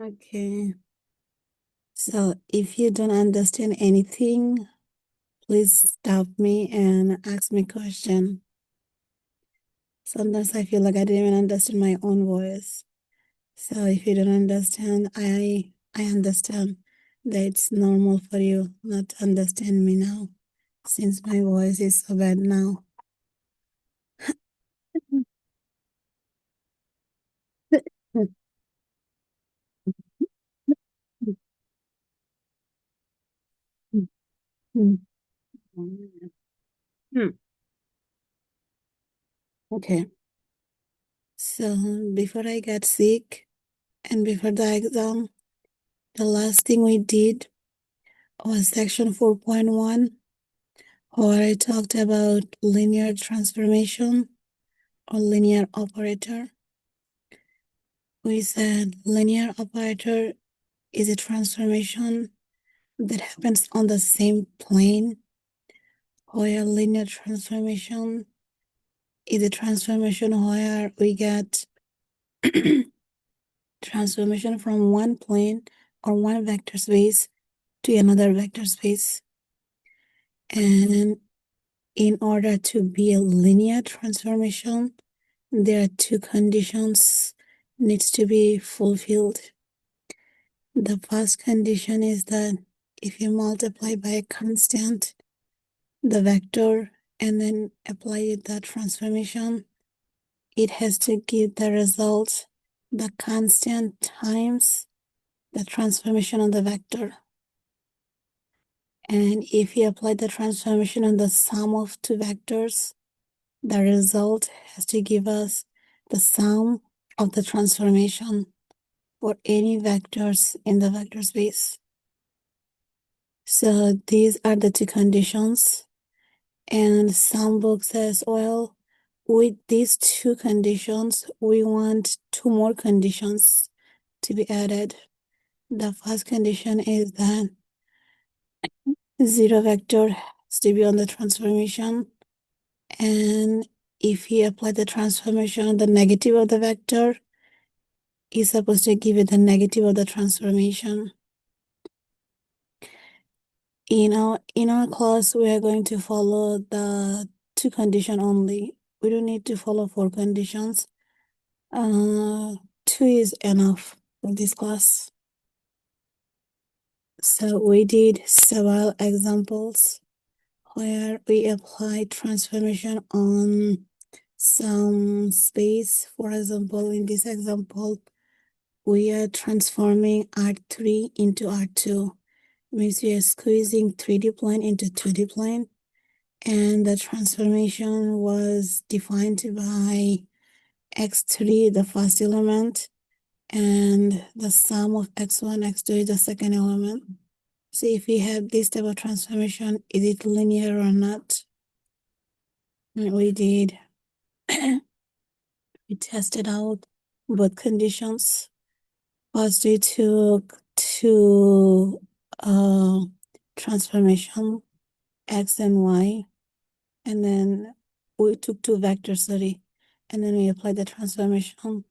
Okay. So if you don't understand anything, please stop me and ask me question. Sometimes I feel like I didn't even understand my own voice. So if you don't understand, I understand that it's normal for you not to understand me now, since my voice is so bad now. Okay. So before I got sick and before the exam, the last thing we did was section 4.1, where I talked about linear transformation or linear operator. We said linear operator is a transformation that happens on the same plane, where linear transformation is a transformation where we get transformation from one plane or one vector space to another vector space. And in order to be a linear transformation, there are two conditions needs to be fulfilled. The first condition is that if you multiply by a constant, the vector, and then apply that transformation, it has to give the result, the constant times the transformation on the vector. And if you apply the transformation on the sum of two vectors, the result has to give us the sum of the transformation for any vectors in the vector space. So these are the two conditions. And some books says, well, with these two conditions, we want two more conditions to be added. The first condition is that zero vector has to be on the transformation. And if you apply the transformation on the negative of the vector, is supposed to give you the negative of the transformation. In our class, we are going to follow the two condition only. We don't need to follow four conditions. Two is enough for this class. So we did several examples where we applied transformation on some space. For example, in this example, we are transforming R3 into R2. Means we are squeezing 3D plane into 2D plane. And the transformation was defined by x3, the first element, and the sum of x1, x2 is the second element. So if we have this type of transformation, is it linear or not? And we did. We tested out both conditions. First, we took two transformation, x and y, and then we took two vectors, and then we applied the transformation,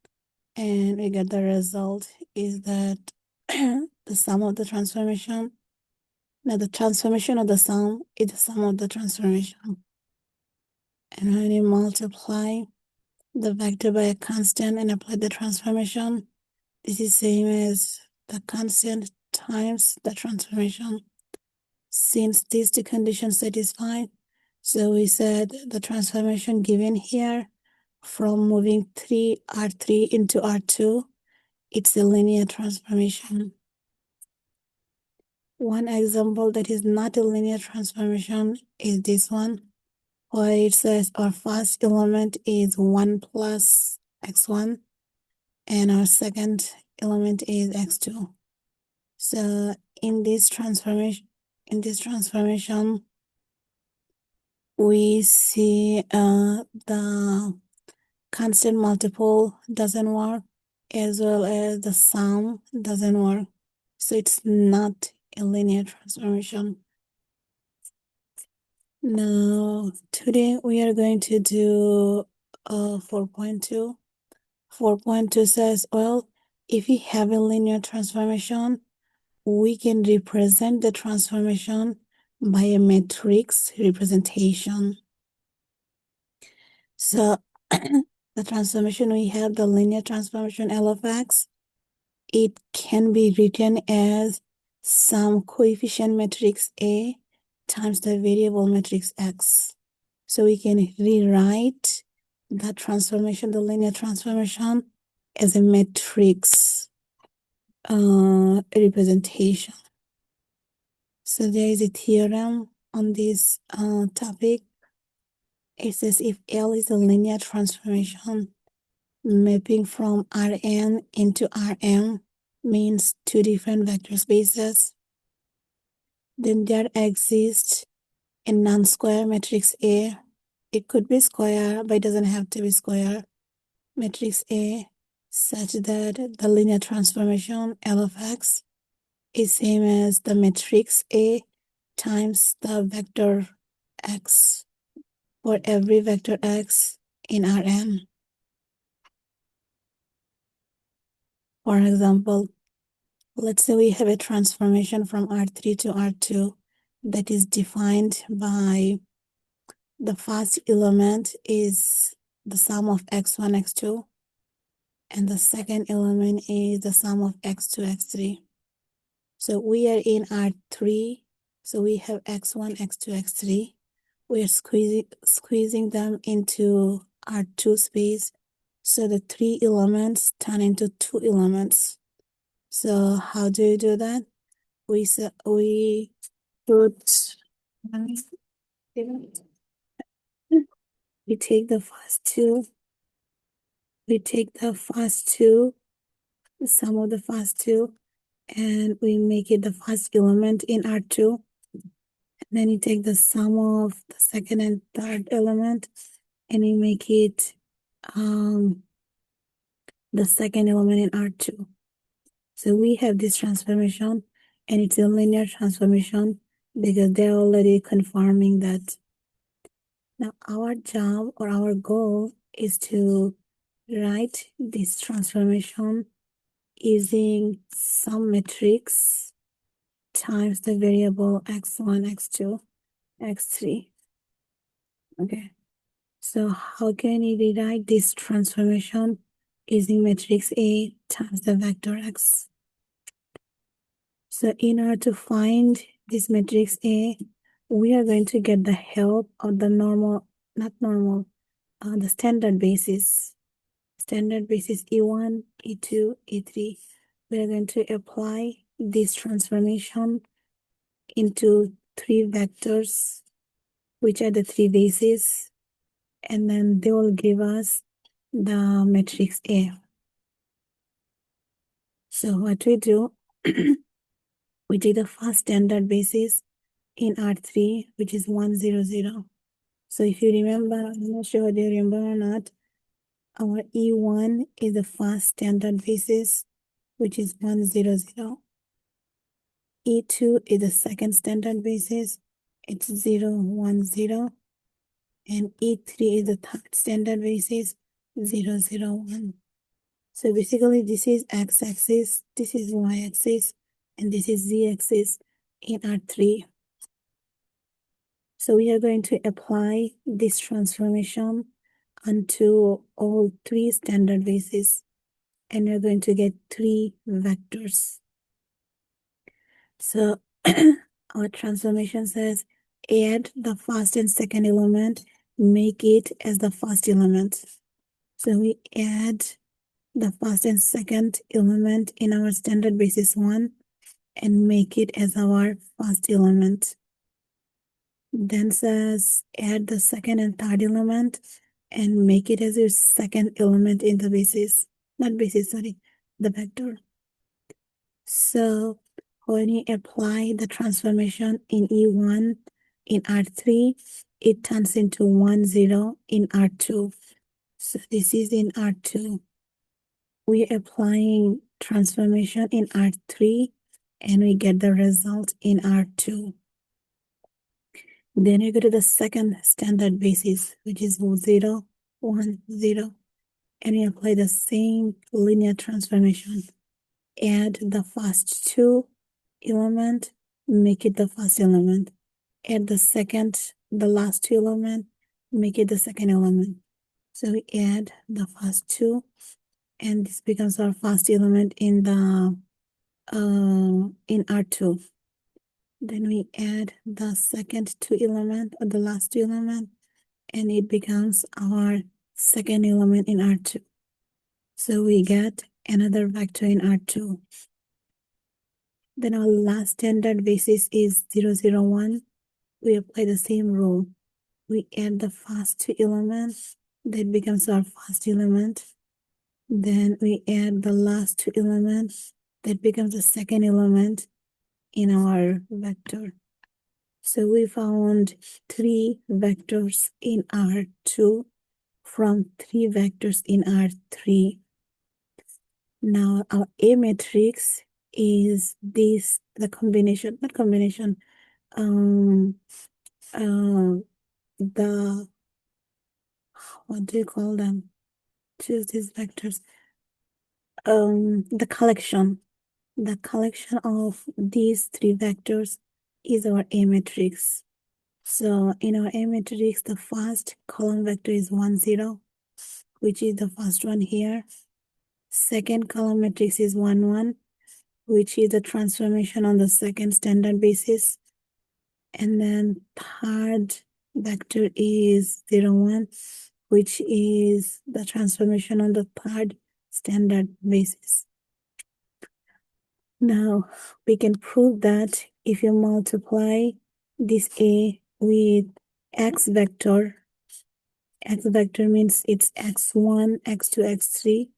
and we get the result is that the sum of the transformation, now the transformation of the sum is the sum of the transformation. And when you multiply the vector by a constant and apply the transformation, this is same as the constant times the transformation. Since these two conditions satisfied, so we said the transformation given here from moving R3 into R2, it's a linear transformation. One example that is not a linear transformation is this one, where it says our first element is 1 plus x1, and our second element is x2. So in this transformation, we see the constant multiple doesn't work, as well as the sum doesn't work. So it's not a linear transformation. Now, today we are going to do 4.2. 4.2 says, well, if we have a linear transformation, we can represent the transformation by a matrix representation. So the transformation we have, the linear transformation L of x, it can be written as some coefficient matrix A times the variable matrix x. So we can rewrite the transformation, the linear transformation, as a matrix representation. So there is a theorem on this topic. It says if L is a linear transformation mapping from Rn into Rm means two different vector spaces, then there exists a non-square matrix A. It could be square, but it doesn't have to be square. Matrix A such that the linear transformation L of x is same as the matrix A times the vector x for every vector x in Rn. For example, let's say we have a transformation from R3 to R2 that is defined by the first element is the sum of x1, x2, and the second element is the sum of x2, x3. So we are in R3, so we have x1, x2, x3. We are squeezing them into R2 space, so the three elements turn into two elements. So how do you do that? We put we take the first two. We take the first two, the sum of the first two, and we make it the first element in R2. And then you take the sum of the second and third element, and you make it the second element in R2. So we have this transformation, and it's a linear transformation because they're already confirming that. Now our job or our goal is to write this transformation using some matrix times the variable x1, x2, x3. Okay, so how can we rewrite this transformation using matrix A times the vector x? So in order to find this matrix A, we are going to get the help of the the standard basis. Standard basis E1, E2, E3. We are going to apply this transformation into three vectors, which are the three bases, and then they will give us the matrix A. So what we do, we take the first standard basis in R3, which is 1, 0, 0. So if you remember, I'm not sure whether you remember or not, our E1 is the first standard basis, which is 1, 0, 0. E2 is the second standard basis, it's 0, 1, 0. And E3 is the third standard basis, 0, 0, 1. So basically this is x-axis, this is y-axis, and this is z-axis in R3. So we are going to apply this transformation onto all three standard bases, and we're going to get three vectors. So our transformation says add the first and second element, make it as the first element. So we add the first and second element in our standard basis 1 and make it as our first element. Then says add the second and third element and make it as your second element in the basis, the vector. So when you apply the transformation in E1 in R3, it turns into 1, 0 in R2. So this is in R2. We're applying transformation in R3 and we get the result in R2. Then you go to the second standard basis, which is 0, 1, 0, and we apply the same linear transformation. add the first two element, make it the first element. Add the last two element, make it the second element. So we add the first two, and this becomes our first element in the in R2. Then we add the second two element or the last two element, and it becomes our second element in R2. So we get another vector in R2. Then our last standard basis is 0, 0, 1. We apply the same rule. We add the first two elements, that becomes our first element. Then we add the last two elements, that becomes the second element in our vector. So we found three vectors in R2 from three vectors in R3. Now our A matrix is this, the combination, not combination, the, what do you call them? Choose these vectors. The collection of these three vectors is our A matrix. So in our A matrix, the first column vector is 1, 0, which is the first one here. Second column matrix is 1, 1, which is the transformation on the second standard basis. And then third vector is 0, 1, which is the transformation on the third standard basis. Now we can prove that if you multiply this A with x vector means it's x1, x2, x3,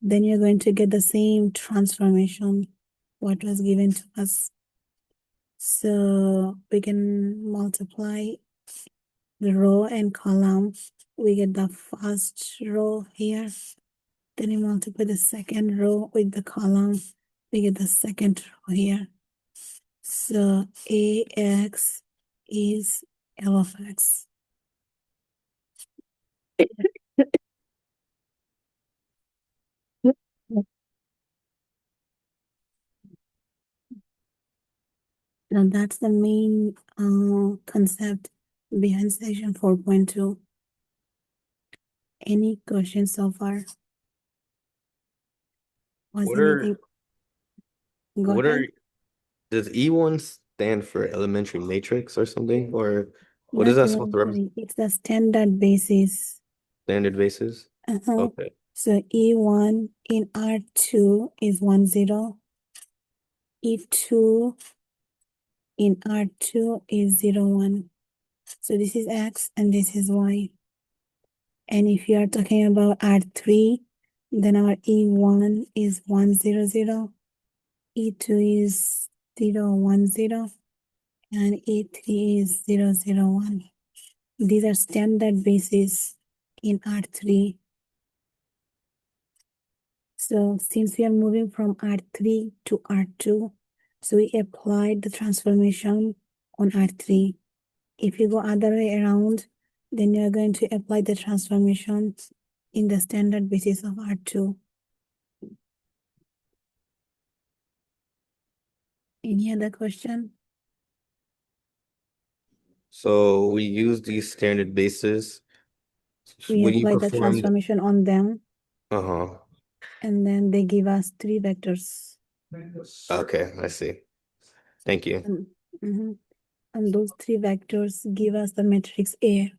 then you're going to get the same transformation what was given to us. So we can multiply the row and column. We get the first row here. Then we multiply the second row with the column. We get the second row here. So AX is L of X. Now that's the main concept behind section 4.2. Any questions so far? Was What anything? Go ahead. does E1 stand for elementary matrix or something? Or what is Not that supposed to represent? elementary, it's the standard basis. Standard basis? Uh-huh. Okay. So E1 in R2 is 1, 0. E2 in R2 is 0, 1. So this is X and this is Y. And if you are talking about R3, then our E1 is 1, 0, 0. E2 is 0, 1, 0. And E3 is 0, 0, 1. These are standard bases in R3. So since we are moving from R3 to R2, so we applied the transformation on R3. If you go other way around, then you're going to apply the transformation in the standard basis of R2. Any other question? So we use these standard bases We when you apply the perform transformation on them, uh-huh. and then they give us three vectors. Okay, I see. Thank you. Mhm. And those three vectors give us the matrix A.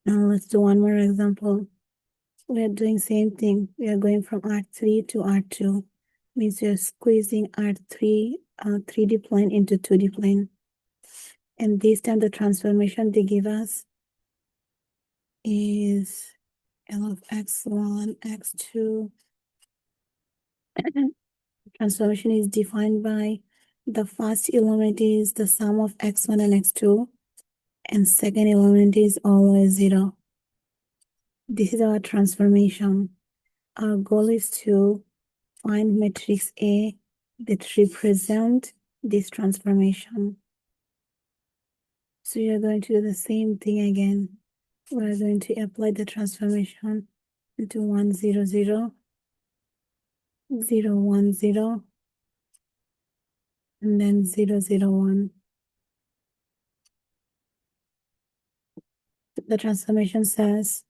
Now let's do one more example. We are doing same thing. We are going from R3 to R2. Means we are squeezing R3 3D plane into 2D plane. And this time the transformation they give us is L of x1, x2. Transformation is defined by the first element is the sum of x1 and x2, and second element is always 0. This is our transformation. Our goal is to find matrix A that represent this transformation. So you're going to do the same thing again. We're going to apply the transformation into 1, 0, 0. 0, 1, 0, and then 0, 0, 1. The transformation says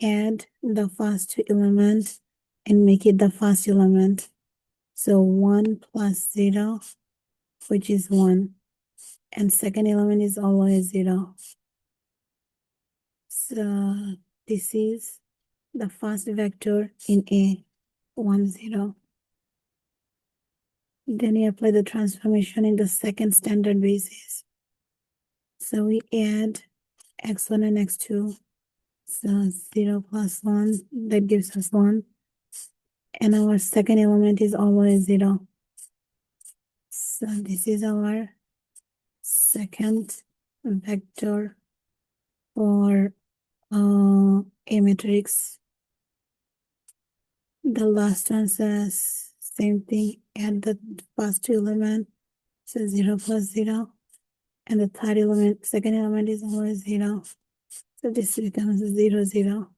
add the first two elements and make it the first element. So 1 plus 0, which is 1. And second element is always 0. So this is the first vector in A, 1, 0. Then we apply the transformation in the second standard basis. So we add x1 and x2. So 0 plus 1, that gives us 1. And our second element is always 0. So this is our second vector for a matrix. The last one says same thing, add the first two element, so 0 plus 0. And the third element, second element is always 0. So this becomes 0, 0.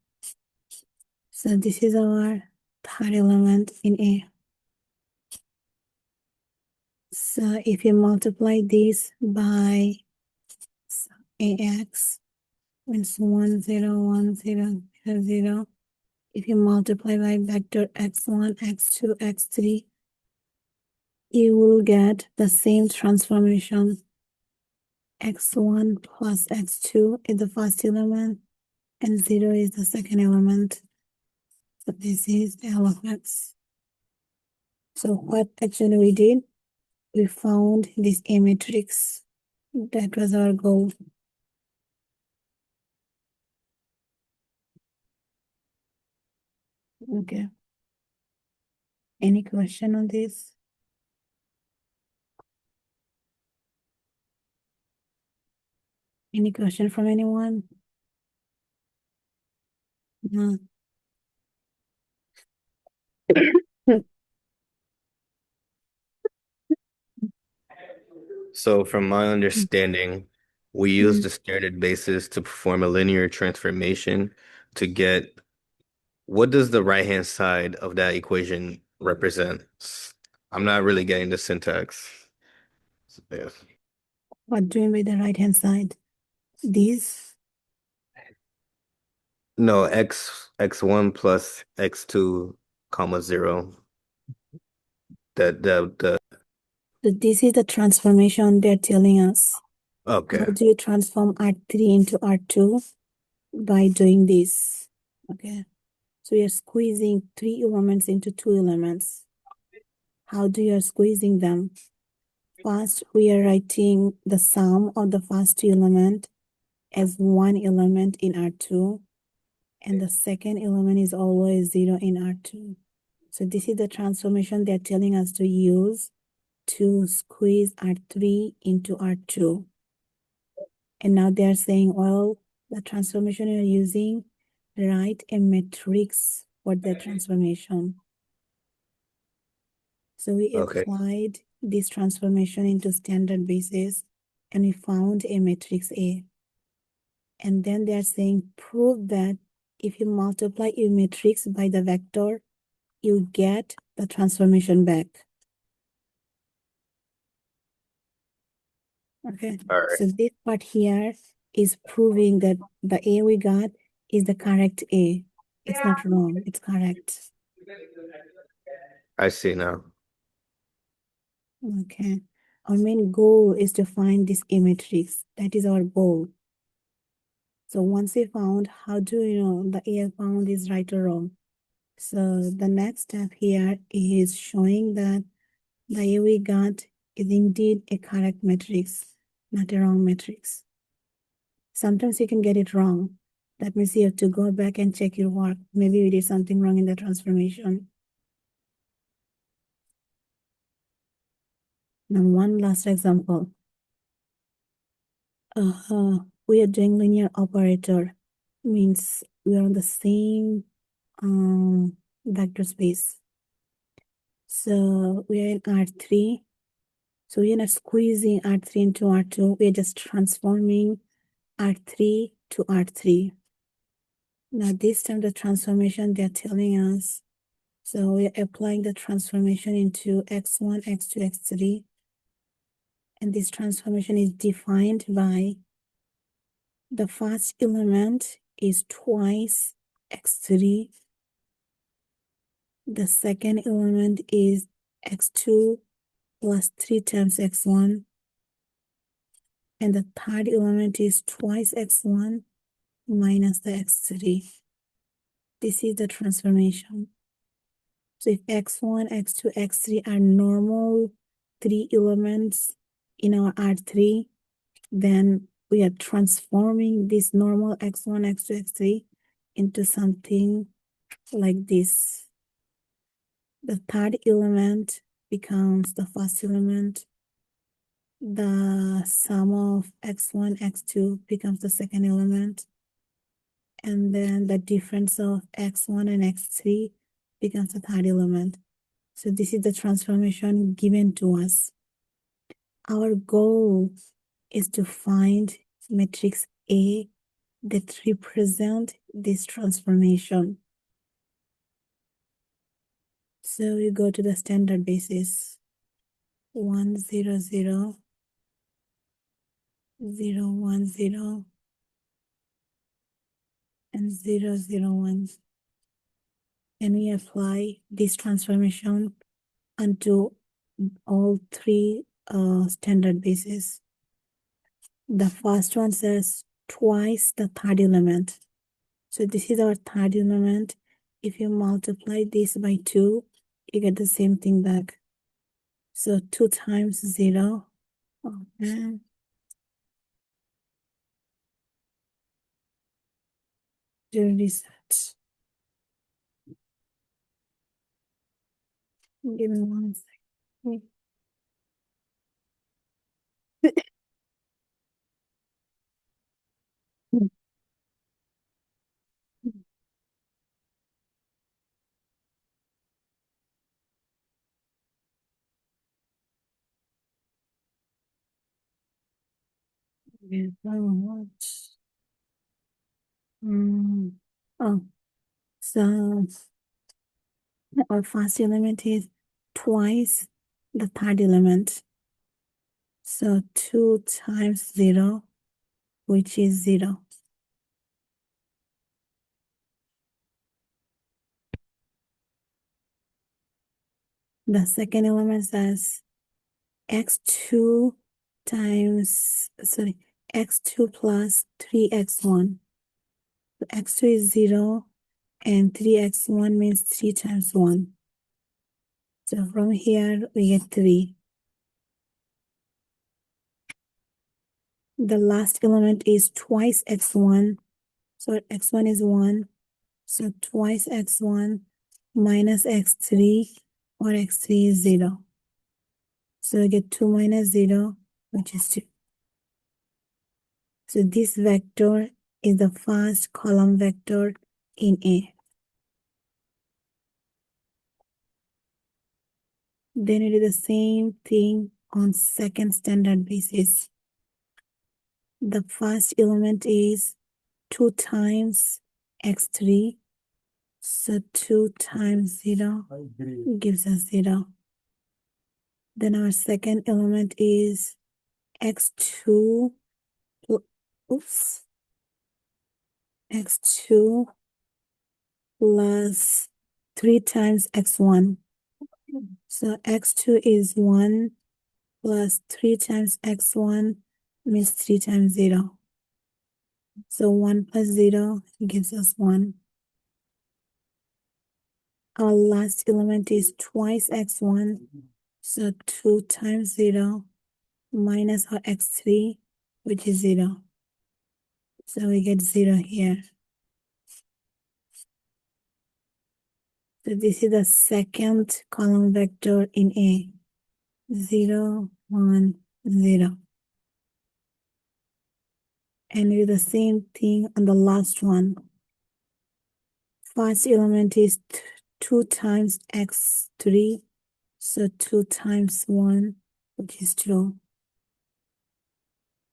So this is our third element in A. So if you multiply this by AX, means 1, 0, 1, 0, 0, 0. If you multiply by vector x1, x2, x3, you will get the same transformation. X1 plus x2 is the first element, and 0 is the second element. So this is L of x. So what actually we did, we found this A matrix. That was our goal. Okay. Any question on this? Any question from anyone? No. So from my understanding, we use the standard basis to perform a linear transformation to get what does the right-hand side of that equation represent? I'm not really getting the syntax. Yes. What do you mean by the right-hand side? These? No, x1 plus x2 comma 0. The So this is the transformation they're telling us. okay. How do you transform R3 into R2? By doing this. Okay. So you're squeezing 3 elements into 2 elements. How do you squeezing them? First, we are writing the sum of the first 2 elements as 1 element in R2. And the second element is always 0 in R2. So this is the transformation they're telling us to use to squeeze R3 into R2. And now they're saying, well, the transformation you're using, write a matrix for the transformation. So we applied this transformation into standard basis and we found a matrix A. And then they're saying, prove that if you multiply a matrix by the vector, you get the transformation back. Okay. All right. So this part here is proving that the A we got is the correct A. It's not wrong, it's correct. I see now. Okay. Our main goal is to find this A matrix. That is our goal. So once we found, how do you know the A found is right or wrong? So the next step here is showing that the A we got is indeed a correct matrix, not a wrong matrix. Sometimes you can get it wrong. That means you have to go back and check your work. Maybe we did something wrong in the transformation. Now, one last example. We are doing linear operator. Means we are on the same vector space. So we are in R3. So we are not squeezing R3 into R2. We are just transforming R3 to R3. Now this time the transformation they're telling us, So we're applying the transformation into x1, x2, x3. And this transformation is defined by the first element is twice x3. The second element is x2 plus 3 times x1. And the third element is twice x1 minus the x3. This is the transformation. So if x1, x2, x3 are normal 3 elements in our R3, then we are transforming this normal x1, x2, x3 into something like this. The third element becomes the first element. The sum of x1, x2 becomes the second element. And then the difference of x1 and x3 becomes the third element. So this is the transformation given to us. Our goal is to find matrix A that represent this transformation. So we go to the standard basis. 1, 0, 0, 0, 1, 0, and 0, 0, 1. And we apply this transformation onto all three standard bases. The first one says twice the third element. So this is our third element. If you multiply this by 2, you get the same thing back. So 2 times 0. Okay. Do reset. Give me 1 second. Yes, I will watch. Oh, so our first element is twice the third element. So 2 times 0, which is 0. The second element says x2 x2 plus 3x1. So x2 is 0 and 3x1 means 3 times 1. So from here we get 3. The last element is twice x1. So x1 is 1. So twice x1 minus x3, or x3 is 0. So we get 2 minus 0, which is 2. So this vector is the first column vector in A. Then we do the same thing on second standard basis. The first element is 2 times x3. So 2 times 0 gives us 0. Then our second element is x2 x2 plus 3 times x1. So x2 is 1 plus 3 times x1 means 3 times 0. So 1 plus 0 gives us 1. Our last element is twice x1. So 2 times 0 minus our x3, which is 0. So we get 0 here. So this is the second column vector in A. 0, 1, 0. And we do the same thing on the last one. First element is 2 times x3. So 2 times 1, which is 2.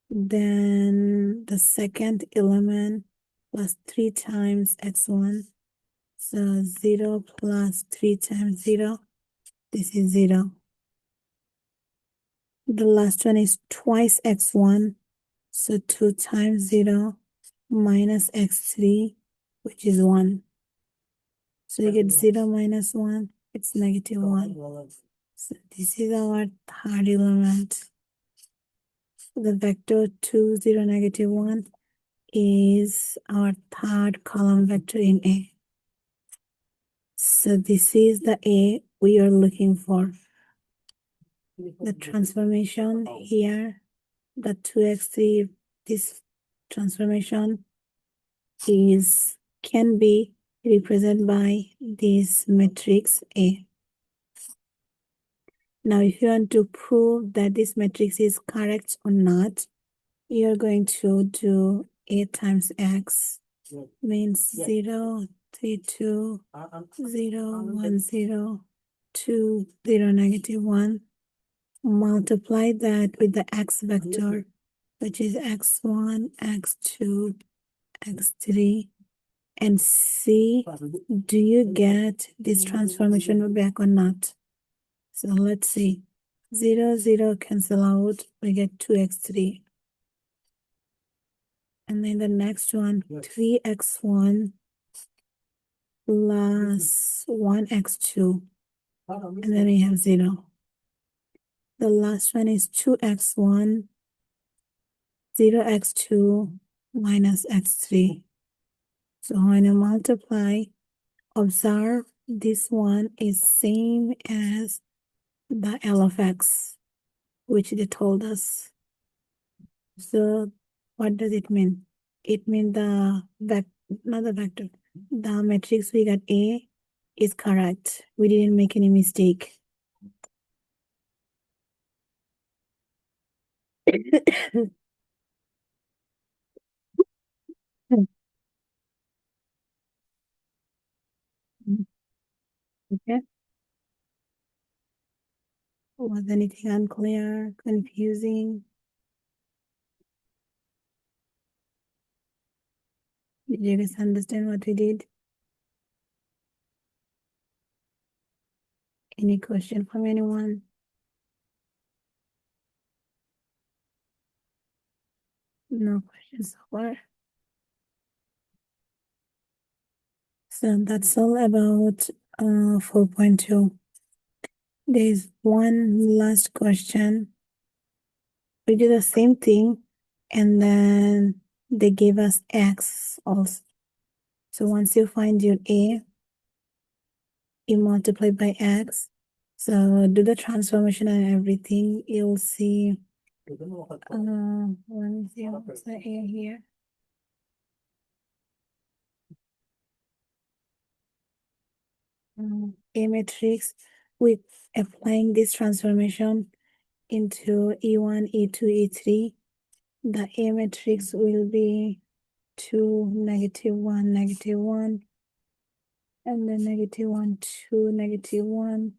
Then the second element plus 3 times x1. So 0 plus 3 times 0, this is 0. The last one is twice x1, so 2 times 0 minus x3, which is 1. So you get 0 minus 1, it's negative 1. So this is our third element. The vector 2, 0, negative 1 is our third column vector in A. So this is the A we are looking for. The transformation here, the 2x3, this transformation can be represented by this matrix A. Now, if you want to prove that this matrix is correct or not, you're going to do A times X, means 0, 3, 2, 0, 1, 0, 2, 0, negative 1. Multiply that with the X vector, which is x1, x2, x3, and see, do you get this transformation back or not? So let's see. 0, 0 cancel out, we get 2x3. And then the next one, 3x1 plus 1x2. And then we have 0. The last one is 2x1, 0x2 minus x3. So when you multiply, observe this one is same as the L of x, which they told us. So what does it mean? It means not the vector, the matrix we got A is correct. We didn't make any mistake. Okay. Was anything unclear, confusing? Did you guys understand what we did? Any question from anyone? No questions so far. So that's all about 4.2. There's one last question. We do the same thing, and then they give us x also. So once you find your A, you multiply by x. So do the transformation and everything. You'll see. Let me see what's the A here. A matrix with applying this transformation into E1, E2, E3. The A matrix will be 2, -1, -1, and then -1, 2, -1,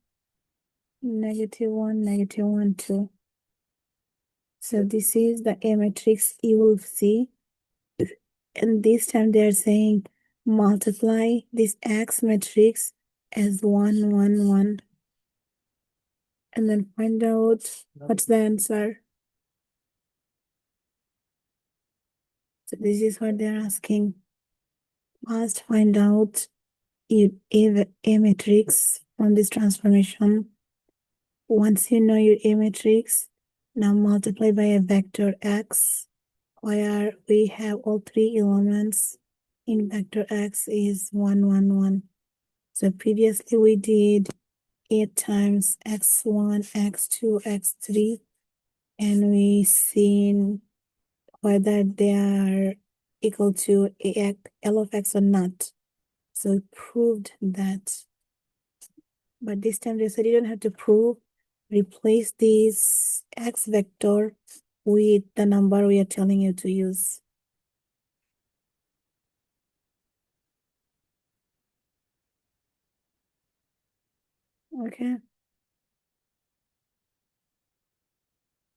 -1, -1, 2. So this is the A matrix you will see. And this time they're saying multiply this X matrix as 1, 1, 1. And then find out what's the answer. So this is what they're asking. Must find out your A matrix from this transformation. Once you know your A matrix, now multiply by a vector x, where we have all three elements in vector x is 1, 1, 1. So previously we did A times x1, x2, x3, and we seen whether they are equal to L of x or not. So we proved that. But this time they said you don't have to prove. Replace this x vector with the number we are telling you to use. Okay.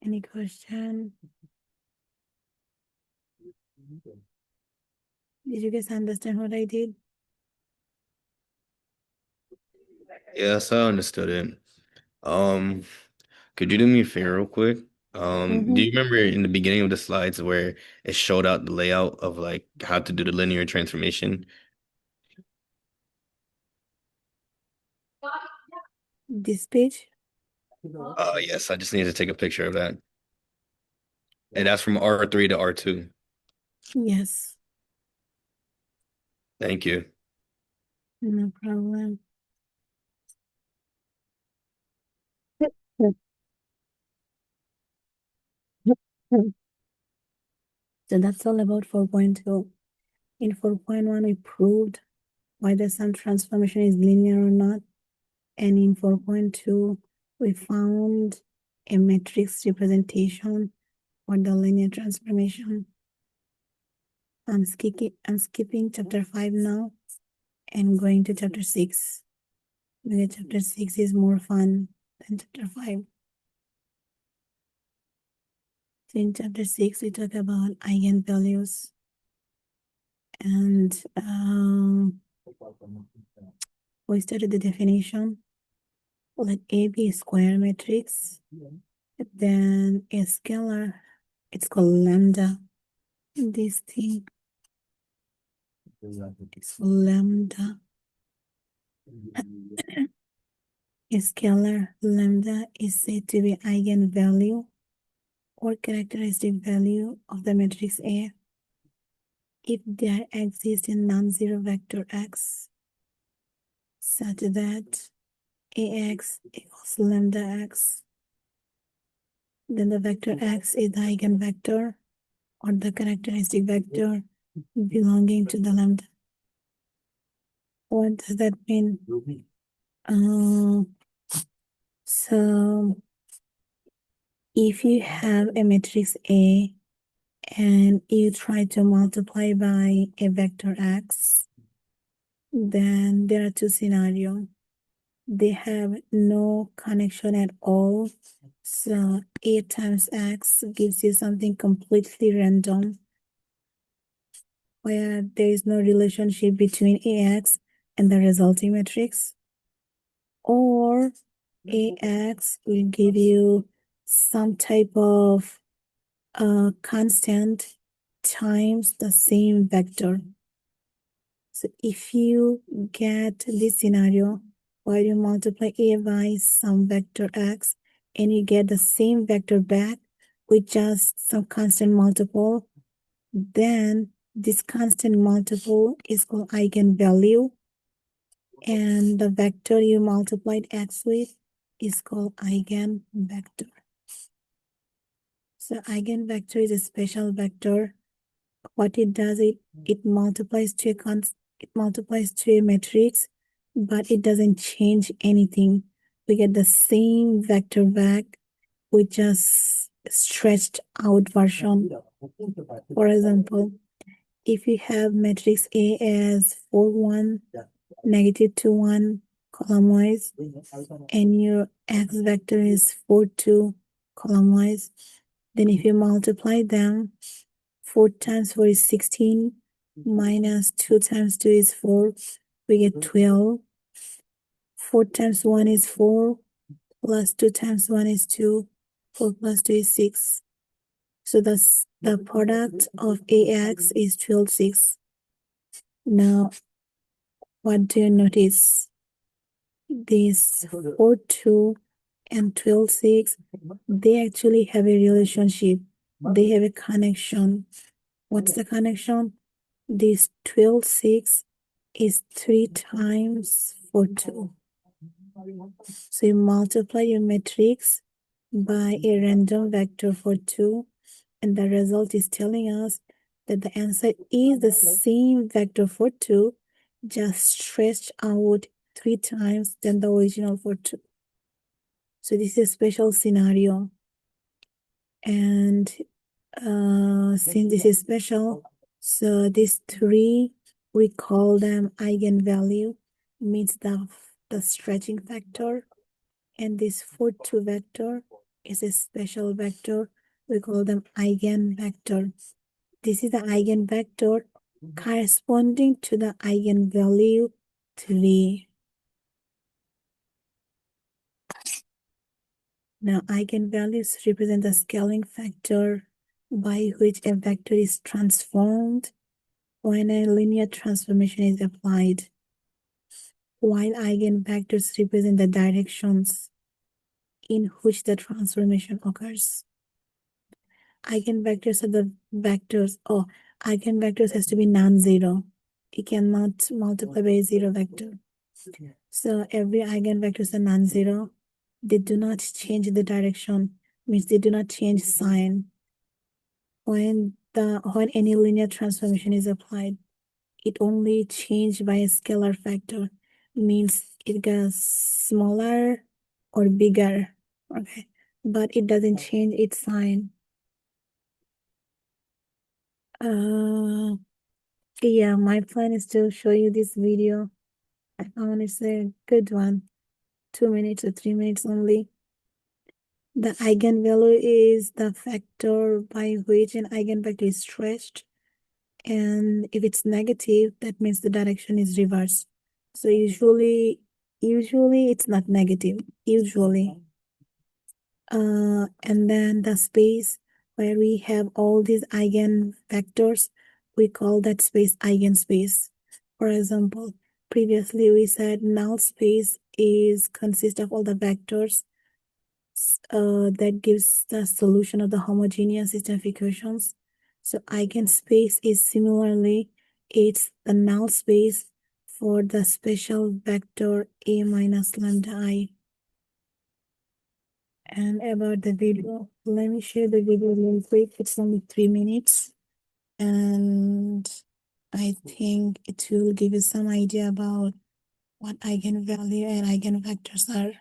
Any question? Did you guys understand what I did? Yes, I understood it. Um, could you do me a favor real quick? Do Mm-hmm. you remember in the beginning of the slides where it showed out the layout of like how to do the linear transformation? This page? Yes, I just need to take a picture of that. And that's from R3 to R2. Yes, Thank you. no problem. So that's all about 4.2. In 4.1, we proved whether some transformation is linear or not. And in 4.2, we found a matrix representation for the linear transformation. I'm skipping chapter 5 now and going to chapter 6. Because chapter 6 is more fun than chapter 5. So in chapter 6, we talk about eigenvalues. And we studied the definition. Let A be a square matrix. Then a scalar, it's called lambda. This thing is lambda. A scalar lambda is said to be eigenvalue or characteristic value of the matrix A if there exists a non-zero vector x such that ax equals lambda x. Then the vector x is the eigenvector or the characteristic vector belonging to the lambda. What does that mean? So if you have a matrix A and you try to multiply by a vector x, then there are two scenarios. They have no connection at all. So A times x gives you something completely random, where there is no relationship between AX and the resulting matrix. Or AX will give you some type of constant times the same vector. So if you get this scenario where you multiply A by some vector x and you get the same vector back with just some constant multiple, then this constant multiple is called eigenvalue, and the vector you multiplied x with is called eigenvector. So eigenvector is a special vector. What it does, it multiplies to a matrix, but it doesn't change anything. We get the same vector back with just stretched out version. For example, if you have matrix A as 4, 1, negative 2, 1 column wise, and your x vector is 4, 2 column wise, then if you multiply them, 4 times 4 is 16, minus 2 times 2 is 4, we get 12. 4 times 1 is 4, plus 2 times 1 is 2, 4 plus 2 is 6. So that's the product of AX is 12, 6. Now, what do you notice? These 4, 2 and 12, 6, they actually have a relationship. They have a connection. What's the connection? This 12, 6 is 3 times 4, 2. So you multiply your matrix by a random vector for 2, and the result is telling us that the answer is the same vector for 2, just stretched out 3 times than the original for 2. So this is a special scenario. And since this is special, so these 3, we call them eigenvalue, means the stretching factor. And this 4, 2 vector is a special vector. We call them eigenvector. This is the eigenvector Mhm. corresponding to the eigenvalue 3. Now, eigenvalues represent the scaling factor by which a vector is transformed when a linear transformation is applied, while eigenvectors represent the directions in which the transformation occurs. Eigenvectors are the vectors, eigenvectors has to be non-zero. It cannot multiply by a zero vector. So every eigenvector is a non-zero. They do not change the direction, means they do not change sign. When any linear transformation is applied, it only changed by a scalar factor, means it gets smaller or bigger, okay, but it doesn't change its sign. Yeah, my plan is to show you this video. I found it's a good one, 2 minutes or 3 minutes only. The eigenvalue is the factor by which an eigenvector is stretched, and if it's negative, that means the direction is reversed. So usually it's not negative, usually. And then the space where we have all these eigenvectors, we call that space eigenspace. For example, previously we said null space consists of all the vectors that gives the solution of the homogeneous system of equations. So eigenspace is similarly, it's the null space for the special vector a minus lambda I. And about the video, let me share the video real quick. It's only 3 minutes. And I think it will give you some idea about what eigenvalue and eigenvectors are.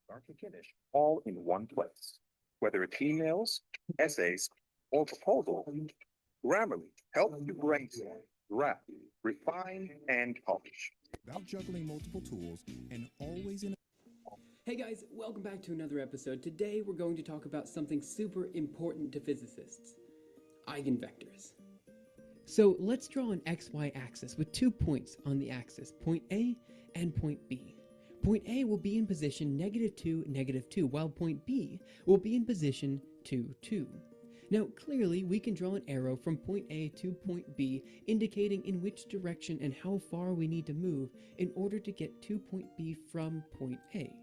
Start to finish, all in one place. Whether it's emails, essays, or proposals, Grammarly helps you brainstorm, draft, refine, and publish. Without juggling multiple tools and always in. Hey guys, welcome back to another episode. Today we're going to talk about something super important to physicists: eigenvectors. So let's draw an xy axis with 2 points on the axis, point A and point B. Point A will be in position -2, -2, while point B will be in position 2, 2. Now, clearly, we can draw an arrow from point A to point B, indicating in which direction and how far we need to move in order to get to point B from point A.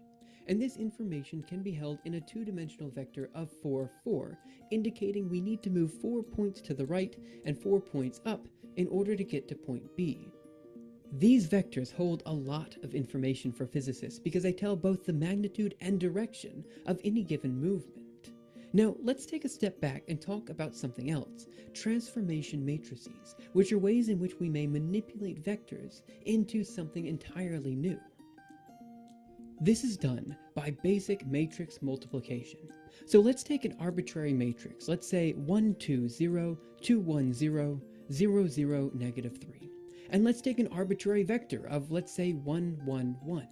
And this information can be held in a two-dimensional vector of 4, 4, indicating we need to move 4 points to the right and 4 points up in order to get to point B. These vectors hold a lot of information for physicists because they tell both the magnitude and direction of any given movement. Now, let's take a step back and talk about something else: transformation matrices, which are ways in which we may manipulate vectors into something entirely new. This is done by basic matrix multiplication. So let's take an arbitrary matrix, let's say 1, 2, 0, 2, 1, 0, 0, 0, -3. And let's take an arbitrary vector of, let's say, 1, 1, 1.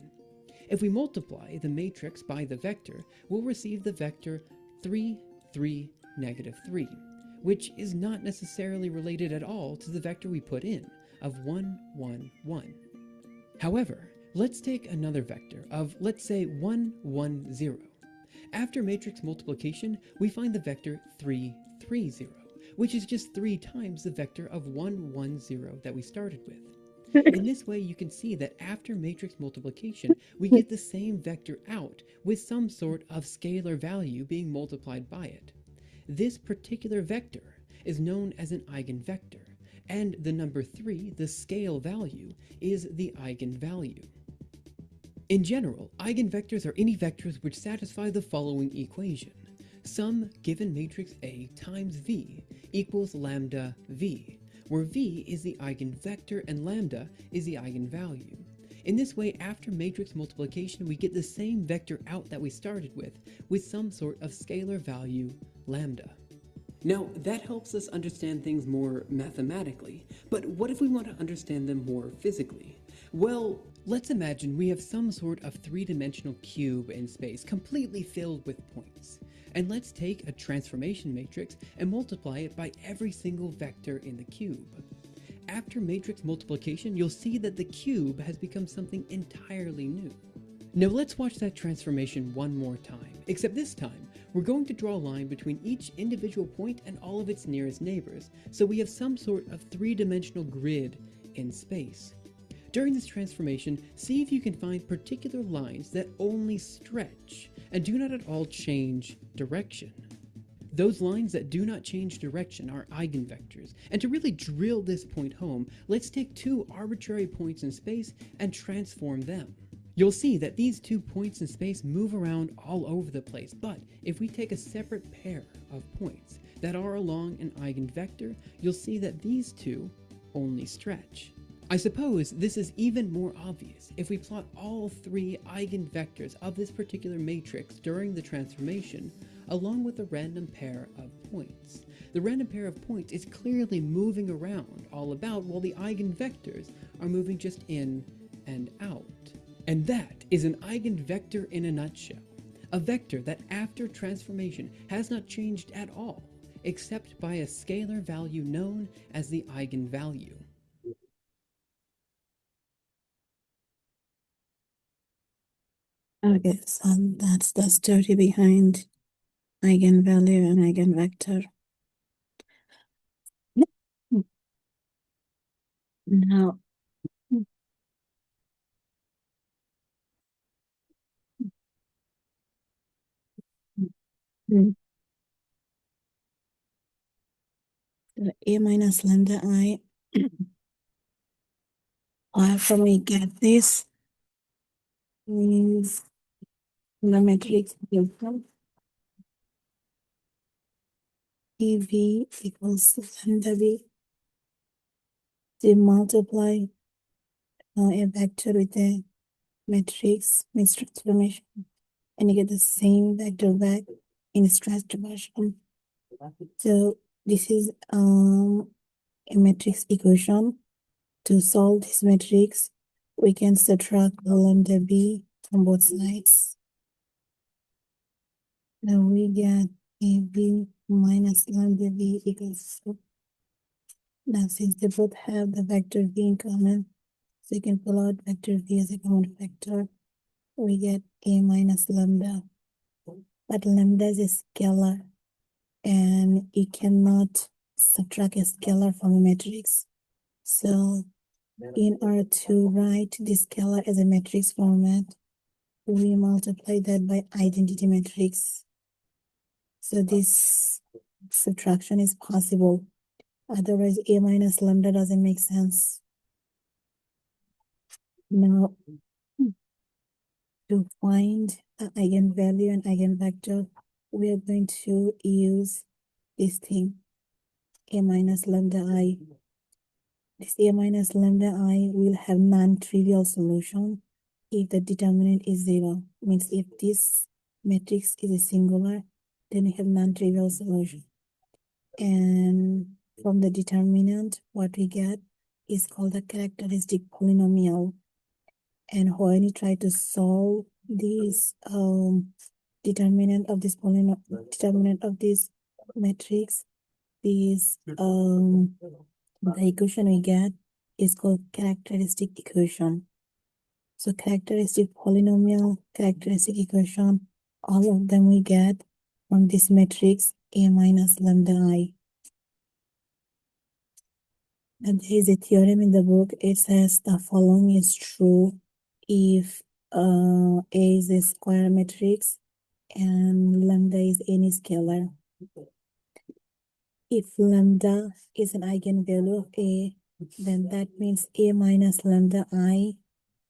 If we multiply the matrix by the vector, we'll receive the vector 3, 3, -3, which is not necessarily related at all to the vector we put in, of 1, 1, 1. However, let's take another vector of, let's say, 1, 1, 0. After matrix multiplication, we find the vector 3, 3, 0. Which is just 3 times the vector of 1, 1, 0 that we started with. In this way, you can see that after matrix multiplication, we get the same vector out with some sort of scalar value being multiplied by it. This particular vector is known as an eigenvector, and the number 3, the scale value, is the eigenvalue. In general, eigenvectors are any vectors which satisfy the following equation: some given matrix A times V equals lambda V, where V is the eigenvector and lambda is the eigenvalue. In this way, after matrix multiplication, we get the same vector out that we started with some sort of scalar value, lambda. Now, that helps us understand things more mathematically, but what if we want to understand them more physically? Well, let's imagine we have some sort of three-dimensional cube in space completely filled with points. And let's take a transformation matrix and multiply it by every single vector in the cube. After matrix multiplication, you'll see that the cube has become something entirely new. Now let's watch that transformation one more time, except this time, we're going to draw a line between each individual point and all of its nearest neighbors, so we have some sort of three-dimensional grid in space. During this transformation, see if you can find particular lines that only stretch and do not at all change direction. Those lines that do not change direction are eigenvectors, and to really drill this point home, let's take two arbitrary points in space and transform them. You'll see that these 2 points in space move around all over the place, but if we take a separate pair of points that are along an eigenvector, you'll see that these two only stretch. I suppose this is even more obvious if we plot all 3 eigenvectors of this particular matrix during the transformation, along with a random pair of points. The random pair of points is clearly moving around all about, while the eigenvectors are moving just in and out. And that is an eigenvector in a nutshell. A vector that after transformation has not changed at all, except by a scalar value known as the eigenvalue. Okay, so that's the story behind eigenvalue and eigenvector. Now, the A minus lambda I, after we get this, is the matrix EV equals lambda B. To multiply a vector with a matrix means transformation, and you get the same vector back in stressed version. So this is a matrix equation. To solve this matrix, we can subtract lambda B from both sides. Now we get AB minus lambda B equals 2. Now since they both have the vector B in common, so you can pull out vector B as a common factor. We get A minus lambda. But lambda is a scalar, and you cannot subtract a scalar from a matrix. So in order to write this scalar as a matrix format, we multiply that by identity matrix. So this subtraction is possible. Otherwise, A minus lambda doesn't make sense. Now, to find the eigenvalue and eigenvector, we are going to use this thing, A minus lambda I. This A minus lambda I will have non-trivial solution if the determinant is 0. Means if this matrix is a singular, then we have non-trivial solution. And from the determinant, what we get is called the characteristic polynomial. And when you try to solve this determinant of this matrix, the equation we get is called characteristic equation. So characteristic polynomial, characteristic equation, all of them we get from this matrix A minus lambda I. And there is a theorem in the book. It says the following is true if A is a square matrix and lambda is any scalar. If lambda is an eigenvalue of A, then that means A minus lambda I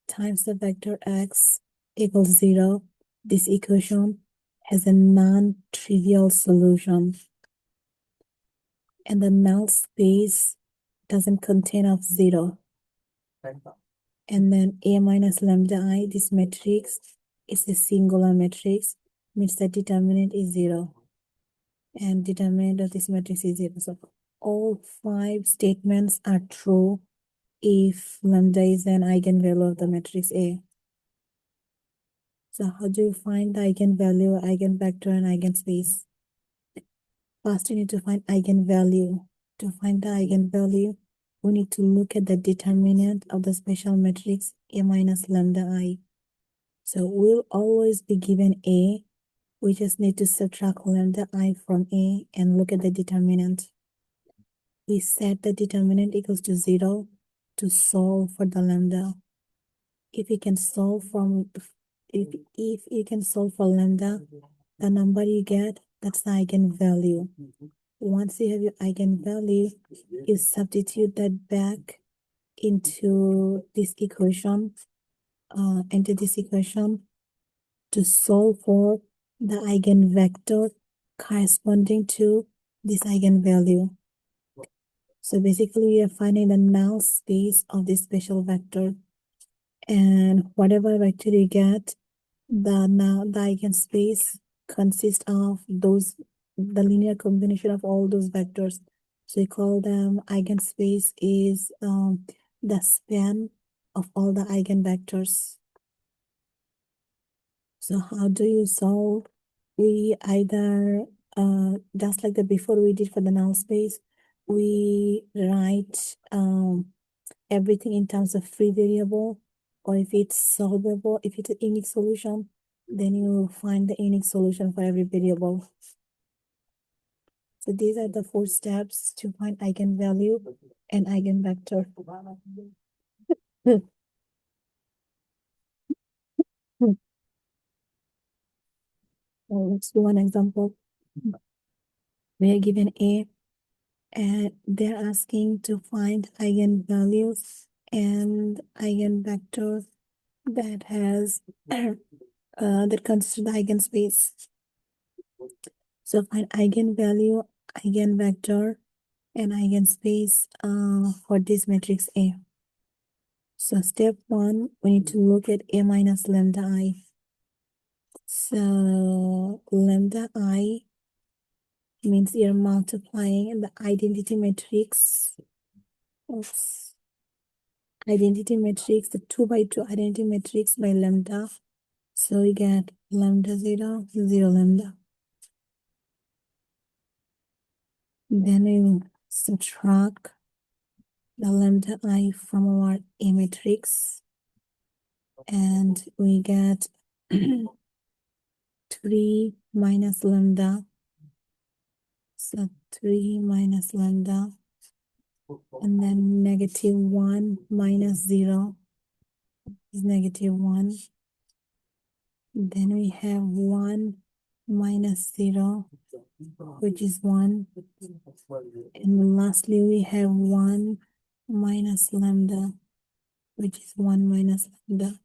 times the vector x equals 0. This equation has a non-trivial solution. And the null space doesn't contain of 0. And then A minus lambda I, this matrix is a singular matrix, means the determinant is 0. and determinant of this matrix is 0. So all 5 statements are true if lambda is an eigenvalue of the matrix A. So how do you find the eigenvalue, eigenvector, and eigenspace? First, you need to find eigenvalue. To find the eigenvalue, we need to look at the determinant of the special matrix A minus lambda I. So we'll always be given A. We just need to subtract lambda I from A and look at the determinant. We set the determinant equals to 0 to solve for the lambda. If you can solve if you can solve for lambda, the number you get, that's the eigenvalue. Once you have your eigenvalue, you substitute that back into this equation, to solve for the eigenvector corresponding to this eigenvalue. So basically, we are finding the null space of this special vector, and whatever vector you get, the eigenspace consists of the linear combination of all those vectors. So we call them eigenspace is the span of all the eigenvectors. So how do you solve? We either just like the before we did for the null space, we write everything in terms of free variable, or if it's solvable, if it's a unique solution, then you find the unique solution for every variable. So these are the 4 steps to find eigenvalue and eigenvector. Well, let's do one example. We are given A, and they're asking to find eigenvalues and eigenvector that has that consists of the eigenspace. So find eigenvalue, eigenvector, and eigenspace for this matrix A. So step 1, we need to look at A minus lambda I. So lambda I means you're multiplying the identity matrix. Oops. Identity matrix, the 2 by 2 identity matrix by lambda. So we get lambda 0, 0 lambda. Then we subtract the lambda I from our A matrix, and we get 3 minus lambda. So 3 minus lambda, and then negative 1 minus 0 is negative 1. Then we have 1 minus 0, which is 1. And lastly, we have 1 minus lambda, which is 1 minus lambda.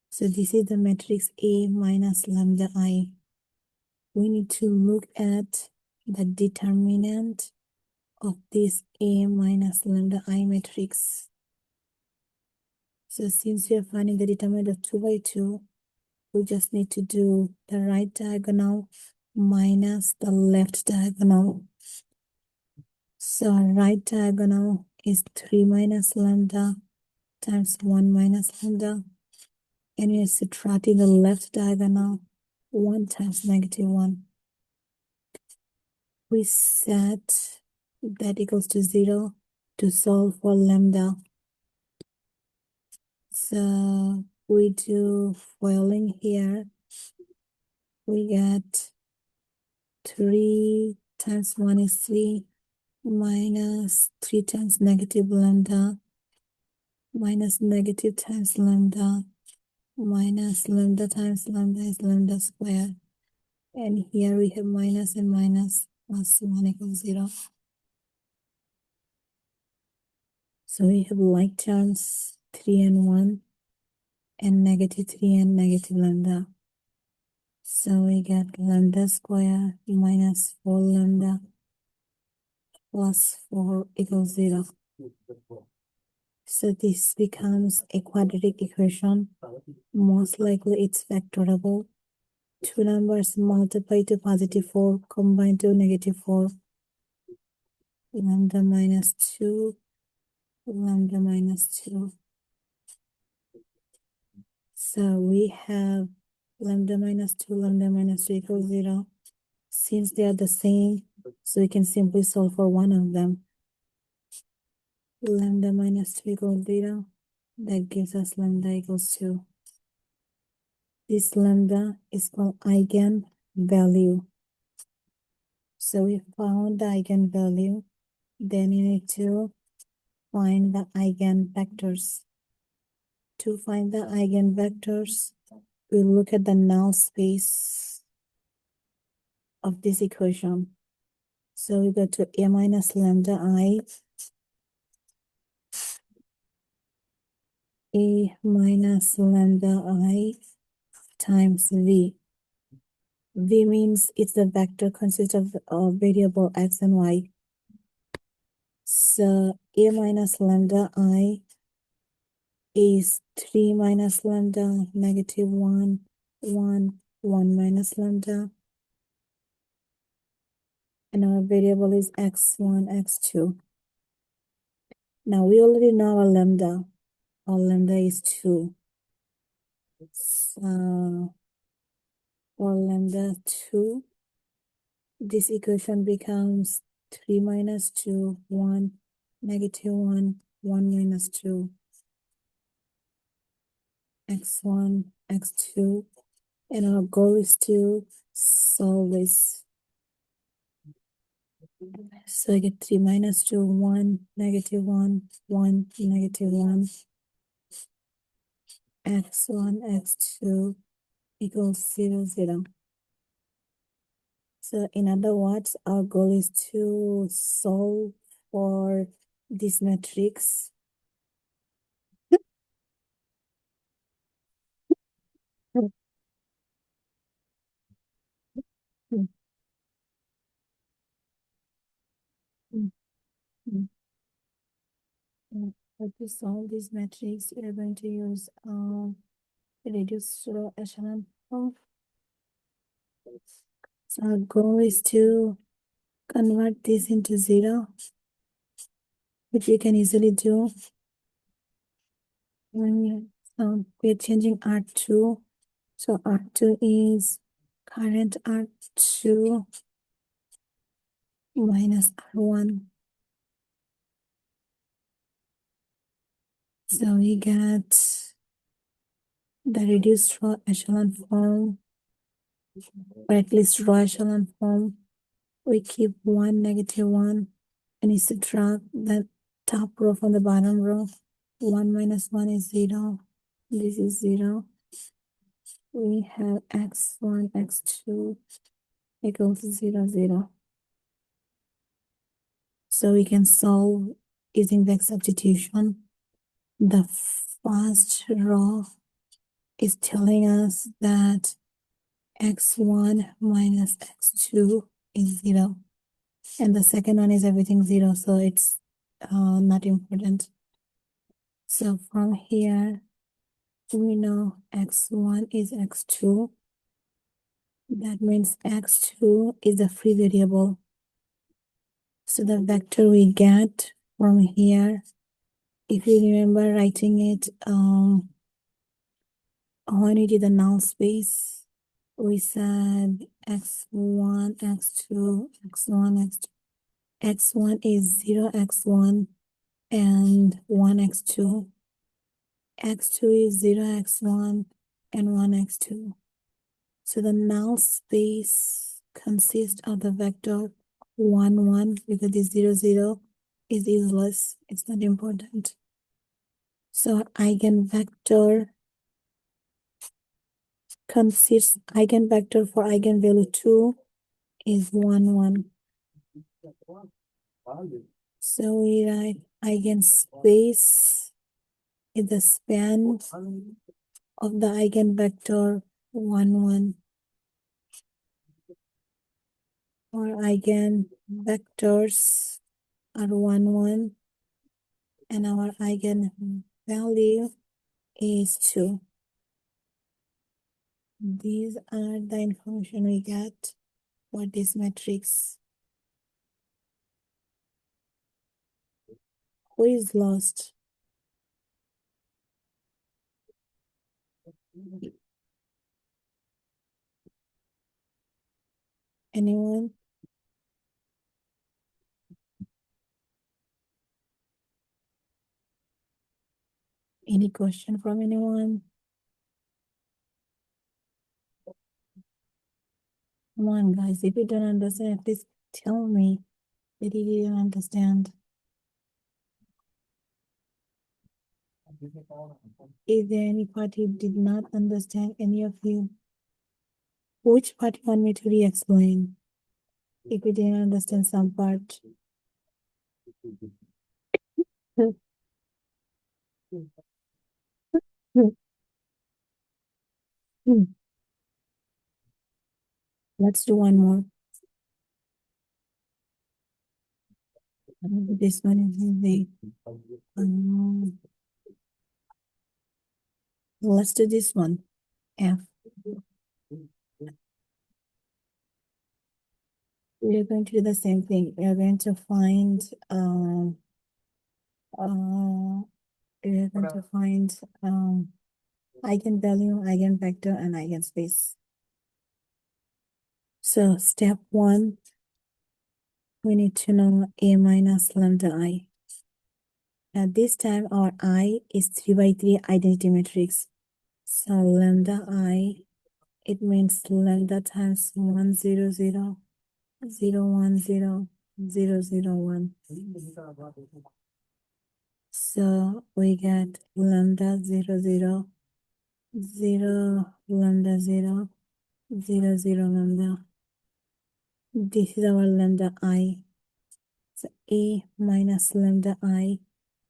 So this is the matrix A minus lambda I. We need to look at the determinant of this A minus lambda I matrix. So since we are finding the determinant of 2 by 2, we just need to do the right diagonal minus the left diagonal. So our right diagonal is 3 minus lambda times 1 minus lambda. And we are subtracting the left diagonal, 1 times negative 1. We set that equals to 0 to solve for lambda. So we do foiling here. We get 3 times 1 is 3 minus 3 times negative lambda minus negative times lambda minus lambda times lambda is lambda square. And here we have minus and minus, plus 1 equals 0. So we have like terms 3 and 1 and negative 3 and negative lambda. So we get lambda square minus 4 lambda plus 4 equals 0. So this becomes a quadratic equation. Most likely it's factorable. two numbers multiply to positive 4, combine to negative 4, lambda minus 2, lambda minus 2. So we have lambda minus 2, lambda minus 2 equals 0. Since they are the same, so we can simply solve for one of them. Lambda minus 2 equals 0. That gives us lambda equals 2. This lambda is called eigenvalue. So we found the eigenvalue. Then you need to find the eigenvectors. To find the eigenvectors, we look at the null space of this equation. So we go to a minus lambda I, a minus lambda I times v. V means it's the vector consists of variable x and y. So a minus lambda I is 3 minus lambda, negative 1, 1, 1 minus lambda. And our variable is x1, x2. Now we already know our lambda. Our lambda is 2. So for lambda 2, this equation becomes 3 minus 2, 1, negative 1, 1 minus 2, x1, x2. And our goal is to solve this. So I get 3 minus 2, 1, negative 1, 1, negative 1, x1, x2 equals 0, 0. So in other words, our goal is to solve for this matrix. To solve this matrix, we are going to use reduced row echelon form. So our goal is to convert this into 0, which we can easily do. So we're changing R2. So R2 is current R2 minus R1. So we get the reduced row echelon form, or at least row echelon form. We keep 1, negative 1, and you subtract the top row from the bottom row. 1 minus 1 is 0. This is 0. We have x1, x2 equals 0, 0. So we can solve using vector substitution. The first row is telling us that x1 minus x2 is 0. And the second one is everything 0, so it's not important. So from here, we know x1 is x2. That means x2 is a free variable. So the vector we get from here, if you remember writing it when we did the null space, we said x1, x2, x1, x2. x1 is 0, x1, and 1, x2. x2 is 0, x1, and 1, x2. So the null space consists of the vector 1, 1, because this 0, 0 is useless. It's not important. So eigenvector consists, eigenvector for eigenvalue 2 is 1, 1. So we write eigenspace is the span of the eigenvector 1, 1. Or eigenvectors are 1, 1. And our eigenvalue is 2. These are the information we get for this matrix. Who is lost? Anyone? Any question from anyone? Come on, guys. If you don't understand, at least tell me that you didn't understand. Is there any part you did not understand, any of you? Which part you want me to re-explain? If you didn't understand some part. Let's do one more. This one is easy. Let's do this one. F. We're going to do the same thing. We are going to find eigenvalue, eigenvector, and eigenspace. So step 1, we need to know A minus lambda I. At this time, our I is 3 by 3 identity matrix. So lambda I, it means lambda times 1, 0, 0, 0, 1, 0, 0, 0, 1. So we get lambda 0, 0, 0, lambda 0, 0, 0, lambda. This is our lambda I. So A minus lambda I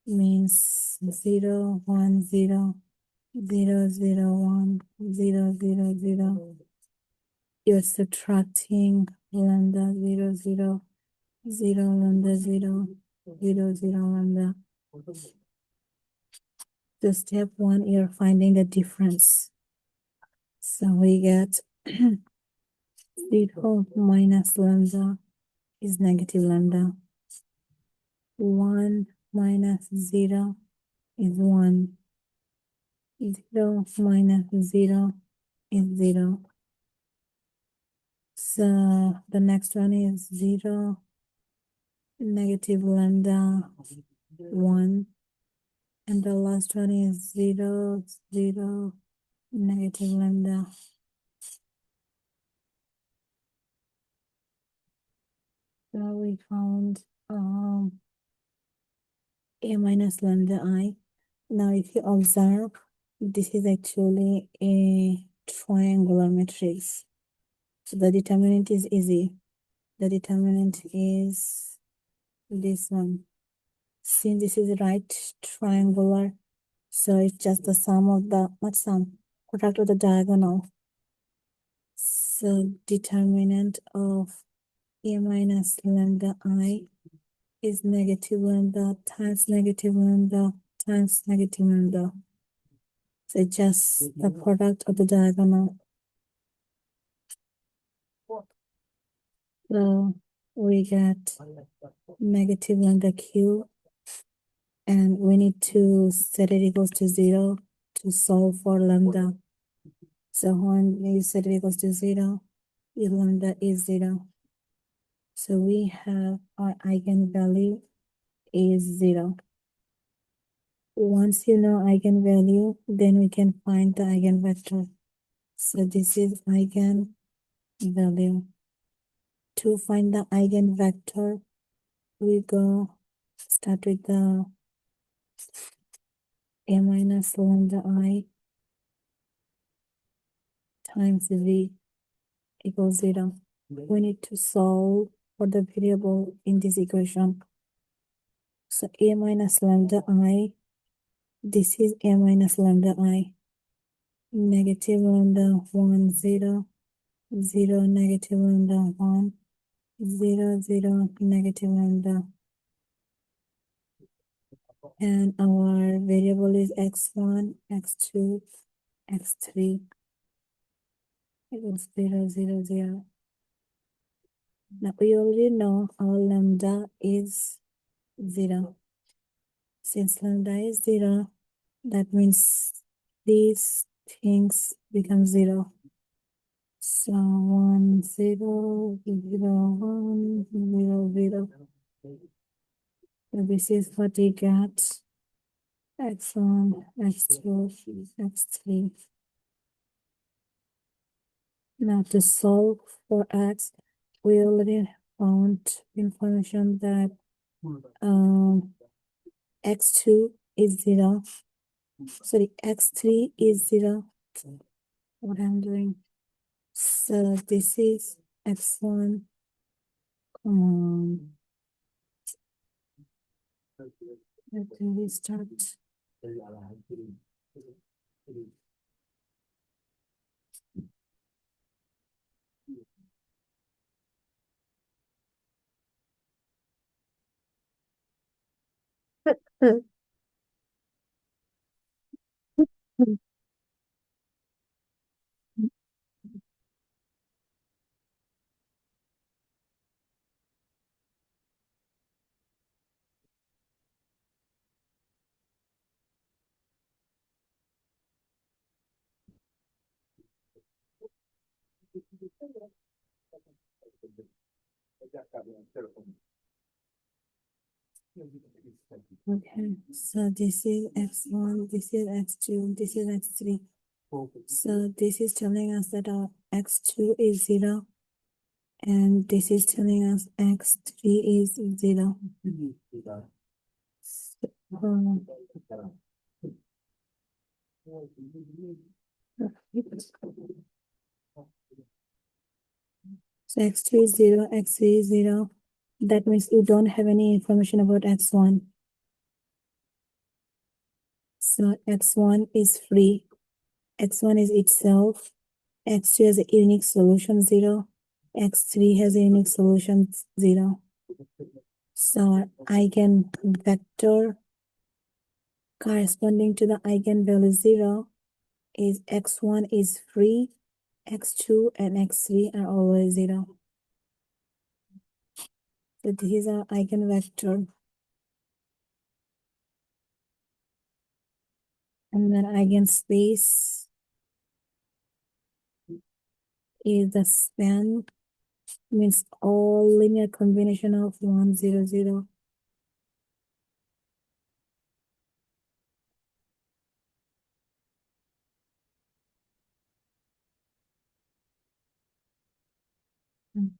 means 0, 1, 0, 0, 0, 1, 0, 0, 0. You're subtracting lambda 0, 0, 0, lambda 0, 0, 0, lambda. So step 1, you're finding the difference. So we get 0 minus lambda is negative lambda. 1 minus 0 is 1. 0 minus 0 is 0. So the next one is 0, negative lambda 1. And the last one is 0, 0, negative lambda. So we found A minus lambda I. Now if you observe, this is actually a triangular matrix. So the determinant is easy. The determinant is this one. Since this is right triangular, so it's just the sum of the, not sum, product of the diagonal. So determinant of A minus lambda I is negative lambda times negative lambda times negative lambda. So just the product of the diagonal. So we get negative lambda cube, and we need to set it equals to 0 to solve for lambda. So when you set it equals to 0, your lambda is 0. So we have our eigenvalue is 0. Once you know eigenvalue, then we can find the eigenvector. So this is eigenvalue. To find the eigenvector, we start with the A minus lambda I times V equals 0. We need to solve for the variable in this equation. So A minus lambda I, this is A minus lambda I. Negative lambda 1, 0, 0, negative lambda 1, 0, 0, negative lambda. And our variable is x1, x2, x3. equals 0, 0, 0. Now we already know our lambda is 0. Since lambda is 0, that means these things become 0. So 1, 0, 0, 1, 0, 0. So this is what we got. X1, X2, X3. Now to solve for X, we already found information that X2 is 0. Sorry, X3 is 0. What I'm doing. So this is X1. Come on. Let me restart. Okay, so this is X1, this is X2, this is X3. So this is telling us that our X2 is 0, and this is telling us X3 is 0. So X2 is 0, X3 is 0. That means you don't have any information about X1. So X1 is free. X1 is itself. X2 has a unique solution 0. X3 has a unique solution 0. So eigenvector corresponding to the eigenvalue 0 is X1 is free, X2 and X3 are always 0. So this is our eigenvector. And then eigenspace is the span, means all linear combination of 1, 0, 0.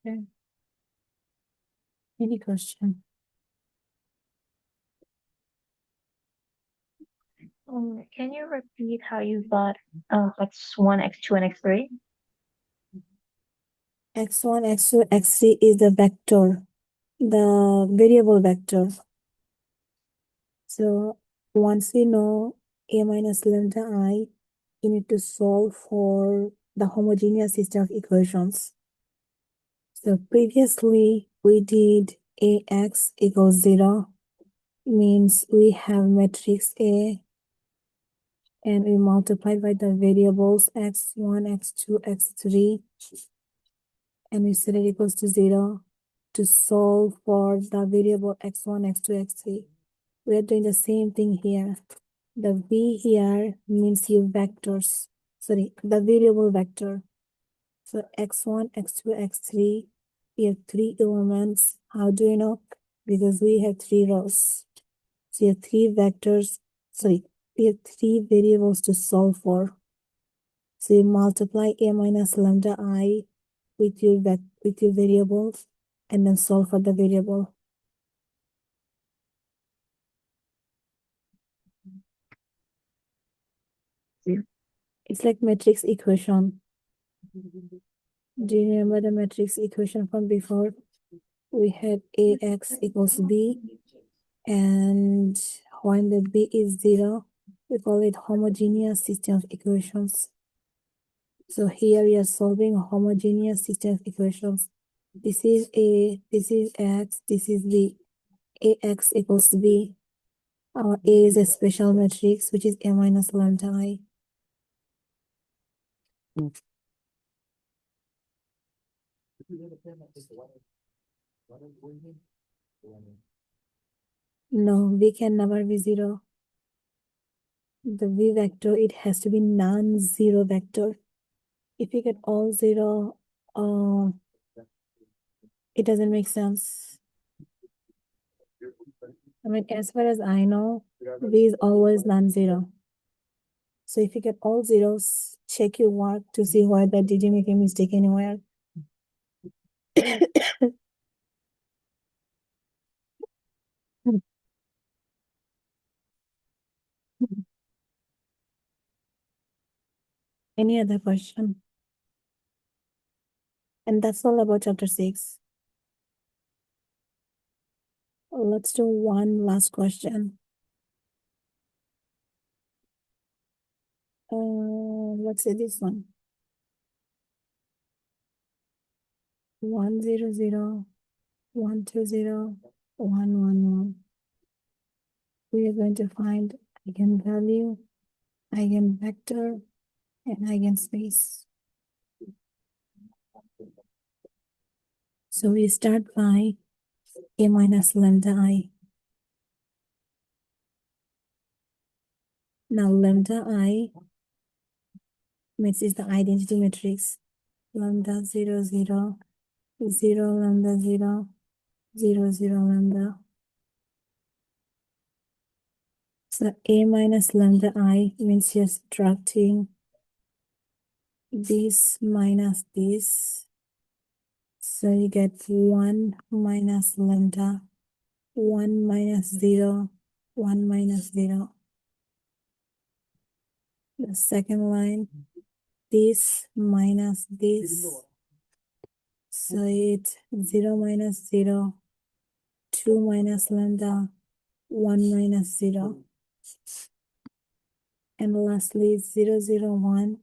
Okay. Any question? Can you repeat how you got X1, X2, and X3? X1, X2, X3 is the vector, the variable vector. So once you know A minus lambda I, you need to solve for the homogeneous system of equations. So previously we did AX equals 0, means we have matrix A and we multiplied by the variables x1, x2, x3, and we set it equals to 0 to solve for the variable x1, x2, x3. We are doing the same thing here. The V here means your vectors. Sorry, the variable vector. So x1, x2, x3, we have 3 elements. How do you know? Because we have 3 rows. So you have 3 vectors. Sorry, we have 3 variables to solve for. So you multiply A minus lambda I with your variables and then solve for the variable. It's like matrix equation. Do you remember the matrix equation from before? We had AX equals B, and when the B is 0, we call it homogeneous system of equations. So here we are solving a homogeneous system of equations. This is A, this is X, this is B. AX equals B. Our A is a special matrix, which is A minus lambda I. No, V can never be 0. The V vector, it has to be non-zero vector. If you get all 0, it doesn't make sense. I mean, as far as I know, V is always non-zero. So if you get all zeros, check your work to see whether did you make a mistake anywhere. Any other question? And that's all about chapter 6. Let's do one last question. Let's say this one. 1 0 0 1 2 0 1 1 1. We are going to find eigenvalue, eigenvector, and eigenspace. So we start by a minus lambda I. Now lambda I means is the identity matrix. Lambda 0 0 0 lambda 0 0 0 lambda. So a minus lambda I means you're subtracting this minus this. So you get 1 minus lambda, 1 minus 0, 1 minus 0. The second line, this minus this. So it's 0 minus 0, 2 minus lambda, 1 minus 0. And lastly, 0 0 1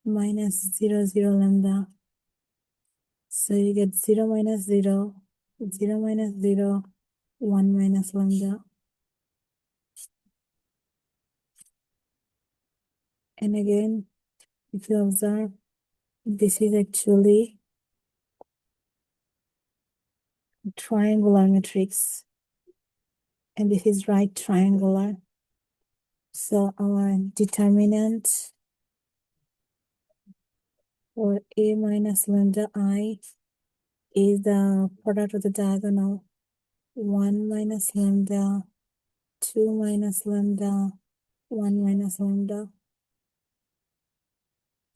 minus 0 0 lambda. So you get 0 minus 0, 0 minus 0, 1 minus lambda. And again, if you observe, this is actually triangular matrix. And this is right triangular. So our determinant for a minus lambda I is the product of the diagonal. 1 minus lambda, 2 minus lambda, 1 minus lambda.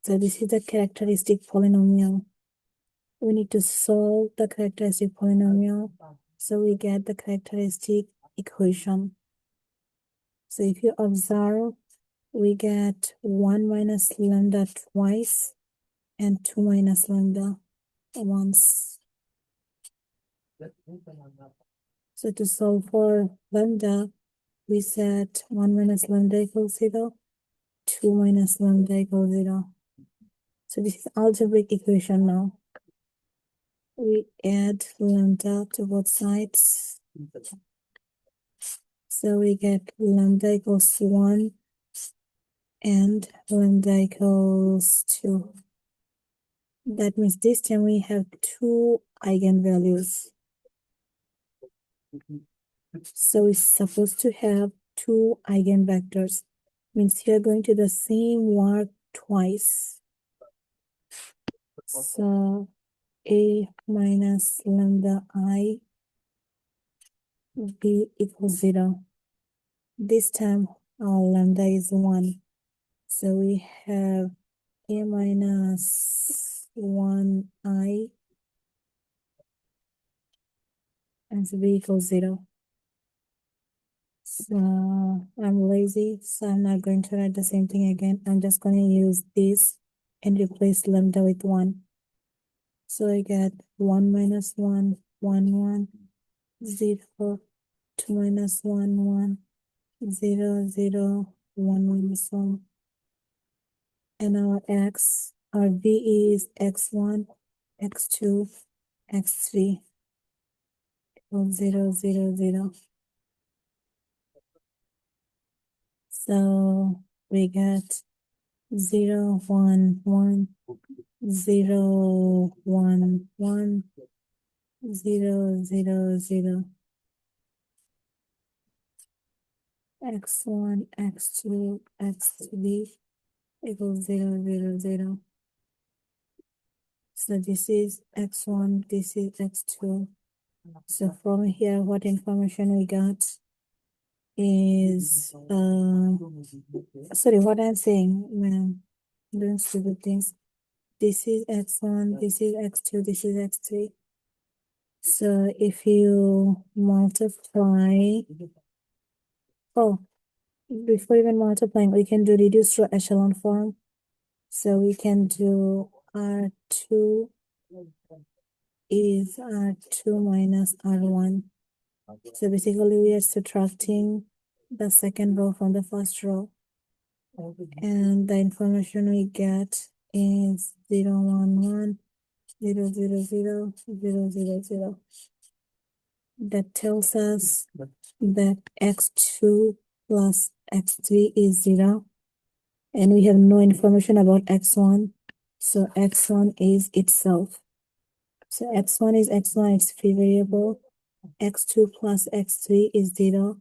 So this is the characteristic polynomial. We need to solve the characteristic polynomial. So we get the characteristic equation. So if you observe, we get 1 minus lambda twice and 2 minus lambda once. So to solve for lambda, we set 1 minus lambda equals 0, 2 minus lambda equals 0. So this is algebraic equation now. We add lambda to both sides. So we get lambda equals 1 and lambda equals 2. That means this time we have 2 eigenvalues. So we're supposed to have 2 eigenvectors. Means you're going to the same work twice. So a minus lambda I b equals 0. This time our lambda is 1. So we have a minus 1I and b equals 0. So I'm lazy, so I'm not going to write the same thing again. I'm just going to use this and replace lambda with 1. So I get 1 minus 1, 1, 1, 0, 2 minus 1, 1, 0, 0, 1 minus 1. And our V is x1, x2, x3, 0, 0, 0. So we get 0, 1, 1, 0, 1, 1, 0, 0, 0. x1, x2, x3 equals 0, 0, 0. So this is x1, this is x2. So from here, what information we got is, sorry, what I'm saying, man, doing stupid things. This is x1, this is x2, this is x3. So if you multiply, oh, before even multiplying, we can do reduced to echelon form. So we can do R2 is R2 minus R1. So basically we are subtracting the second row from the first row. And the information we get is 0, 1, 1, 0, 0, 0, 0, 0, 0. That tells us that x2 plus x3 is 0. And we have no information about x1. So x1 is itself. So x1 is x1, it's free variable. x2 plus x3 is 0.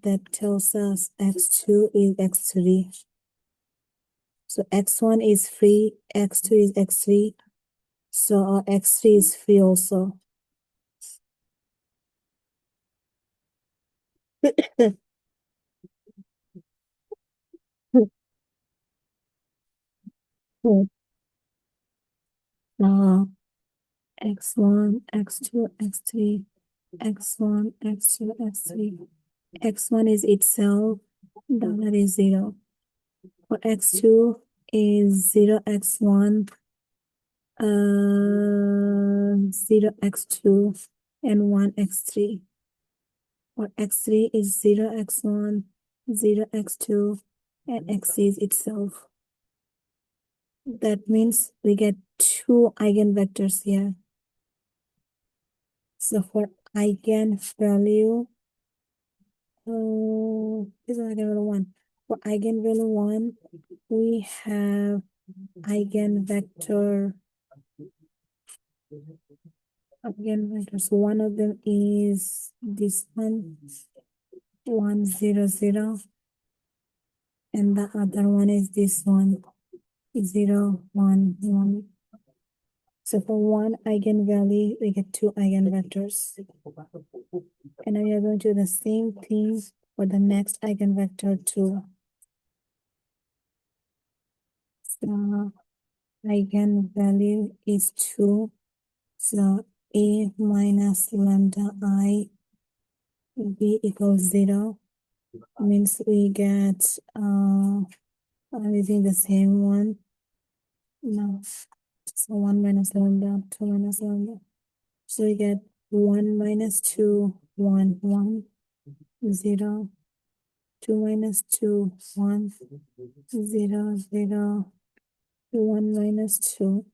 That tells us x2 is x3. So x1 is free, x2 is x3. So our x3 is free also. X1, x2, x3, x1, x2, x3. X1 is itself, that is 0. For x2 is 0, x1, 0, x2, and 1, x3. For x3 is 0, x1, 0, x2, and x is itself. That means we get 2 eigenvectors here. So for eigenvalue, this is eigenvalue 1. For eigenvalue 1, we have eigenvector. Eigenvectors. One of them is this one, 1, 0, 0. And the other one is this one, 0, 1, 1. So for one eigenvalue, we get 2 eigenvectors. And now we are going to do the same thing for the next eigenvector too. So eigenvalue is 2. So A minus lambda I B equals 0 means we get I'm using the same one. No. So 1 minus lambda, 2 minus lambda. So we get 1 minus 2, 1, 1, 0, 2 minus 2, 1, 0, 0, 1 minus 2,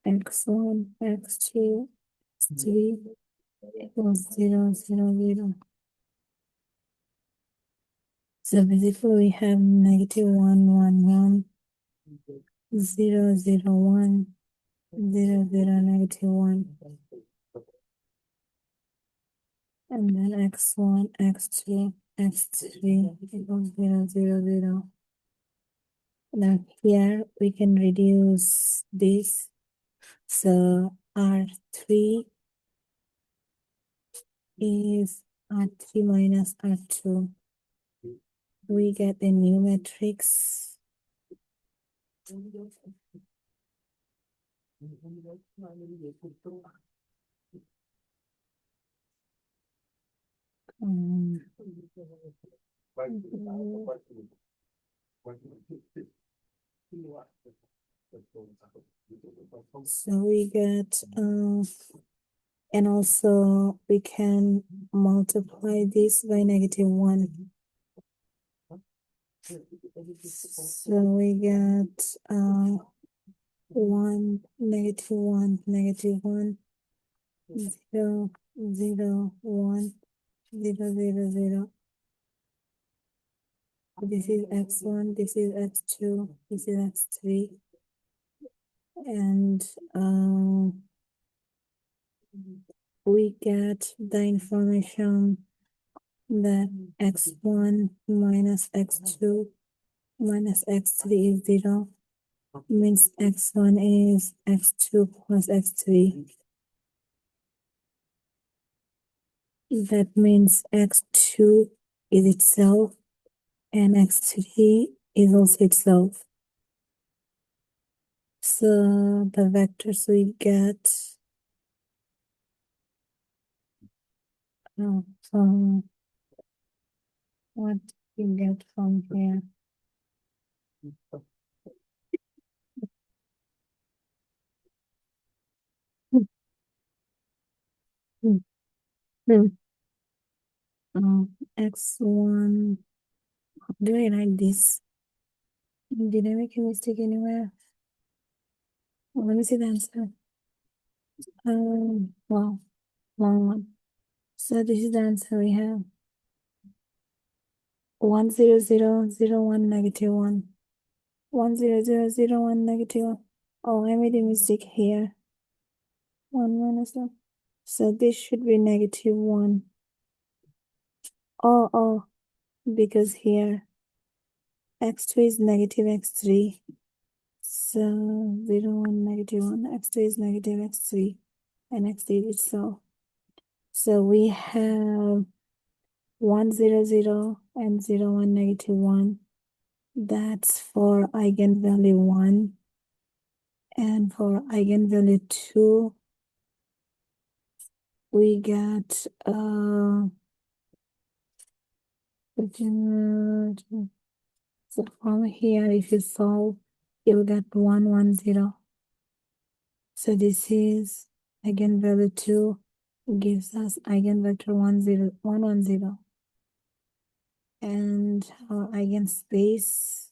x1, x2, x3 equals 0, 0, 0. So basically we have negative 1, 1, 1, 0, 0, 1, 0, 0, negative 1. And then x1, x2, x3 equals 0, 0, 0. Now here we can reduce this. So R3 is R3 minus R2. We get a new matrix. So we get and also we can multiply this by negative 1. So we get 1, negative 1, negative 1, 0, 0, 1, 0, 0, 0. This is x1, this is x2, this is x3, and we get the information that x1 minus x2 minus x3 is 0, means x1 is x2 plus x3. That means x2 is itself and x3 is also itself. So the vectors we get from what we get from here. X1, do I write this? Did I make a mistake anywhere? Let me see the answer. Wow, long one. So this is the answer we have. 1 0 0 0 1 negative 1. 1 0 0 0 1 negative 1. Oh, I made a mistake here. 1 minus 1. So this should be negative 1. Oh, because here x2 is negative x3. So 0 1 negative 1. x2 is negative x3 and x3 is itself. So we have 1 0 0 and 0 1 negative 1. That's for eigenvalue 1. And for eigenvalue 2, we get so from here, if you solve, you'll get 1 1 0. So this is eigenvalue 2 gives us eigenvector 1 0 1 1 0. And our eigenspace.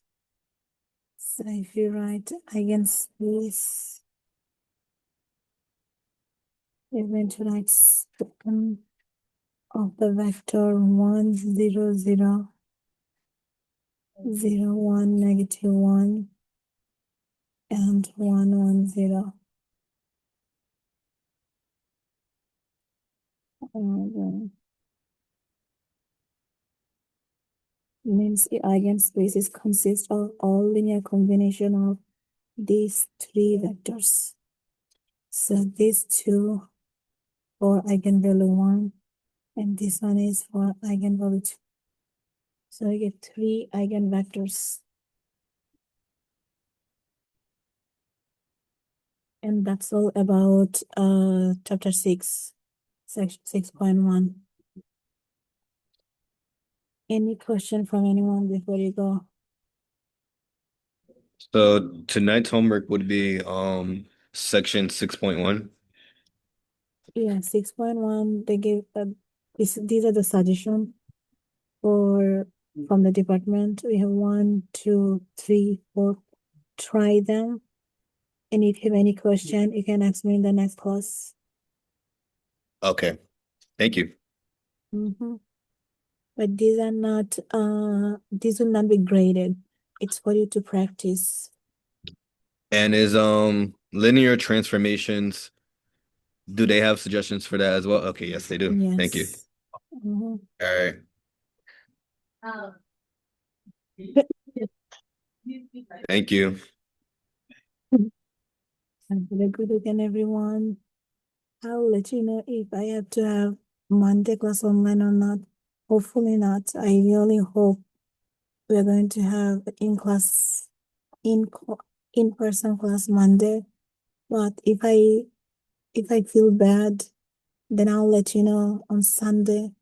So if you write eigenspace, you're going to write sum of the vector 1 0 0 0 1 negative 1 and 1 1 0. Means the eigenspaces consist of all linear combination of these three vectors. So these two for eigenvalue 1 and this one is for eigenvalue 2. So we get 3 eigenvectors. And that's all about chapter 6, section 6.1. Any question from anyone before you go? So tonight's homework would be section 6.1. Yeah, 6.1, they gave these are the suggestions from the department. We have 1, 2, 3, 4. Try them. And if you have any question, you can ask me in the next class. Okay. Thank you. But these are not these will not be graded. It's for you to practice. And is linear transformations, do they have suggestions for that as well? Okay, yes, they do. Thank you. Yes. Mhm. All right. Thank you. Have a good weekend, everyone. I'll let you know if I have to have Monday class online or not. Hopefully not. I really hope we're going to have in-person class Monday. But if I feel bad, then I'll let you know on Sunday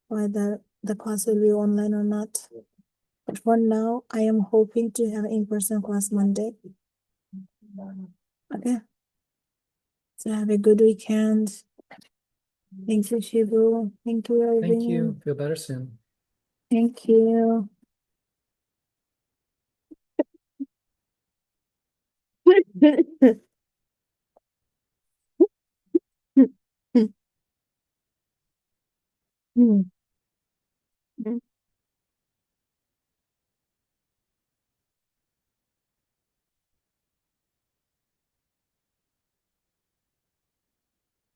whether the class will be online or not. But for now, I am hoping to have in-person class Monday. Okay. So have a good weekend. Thank you, Shibu. Thank you, Irving. Thank you. Feel better soon. Thank you.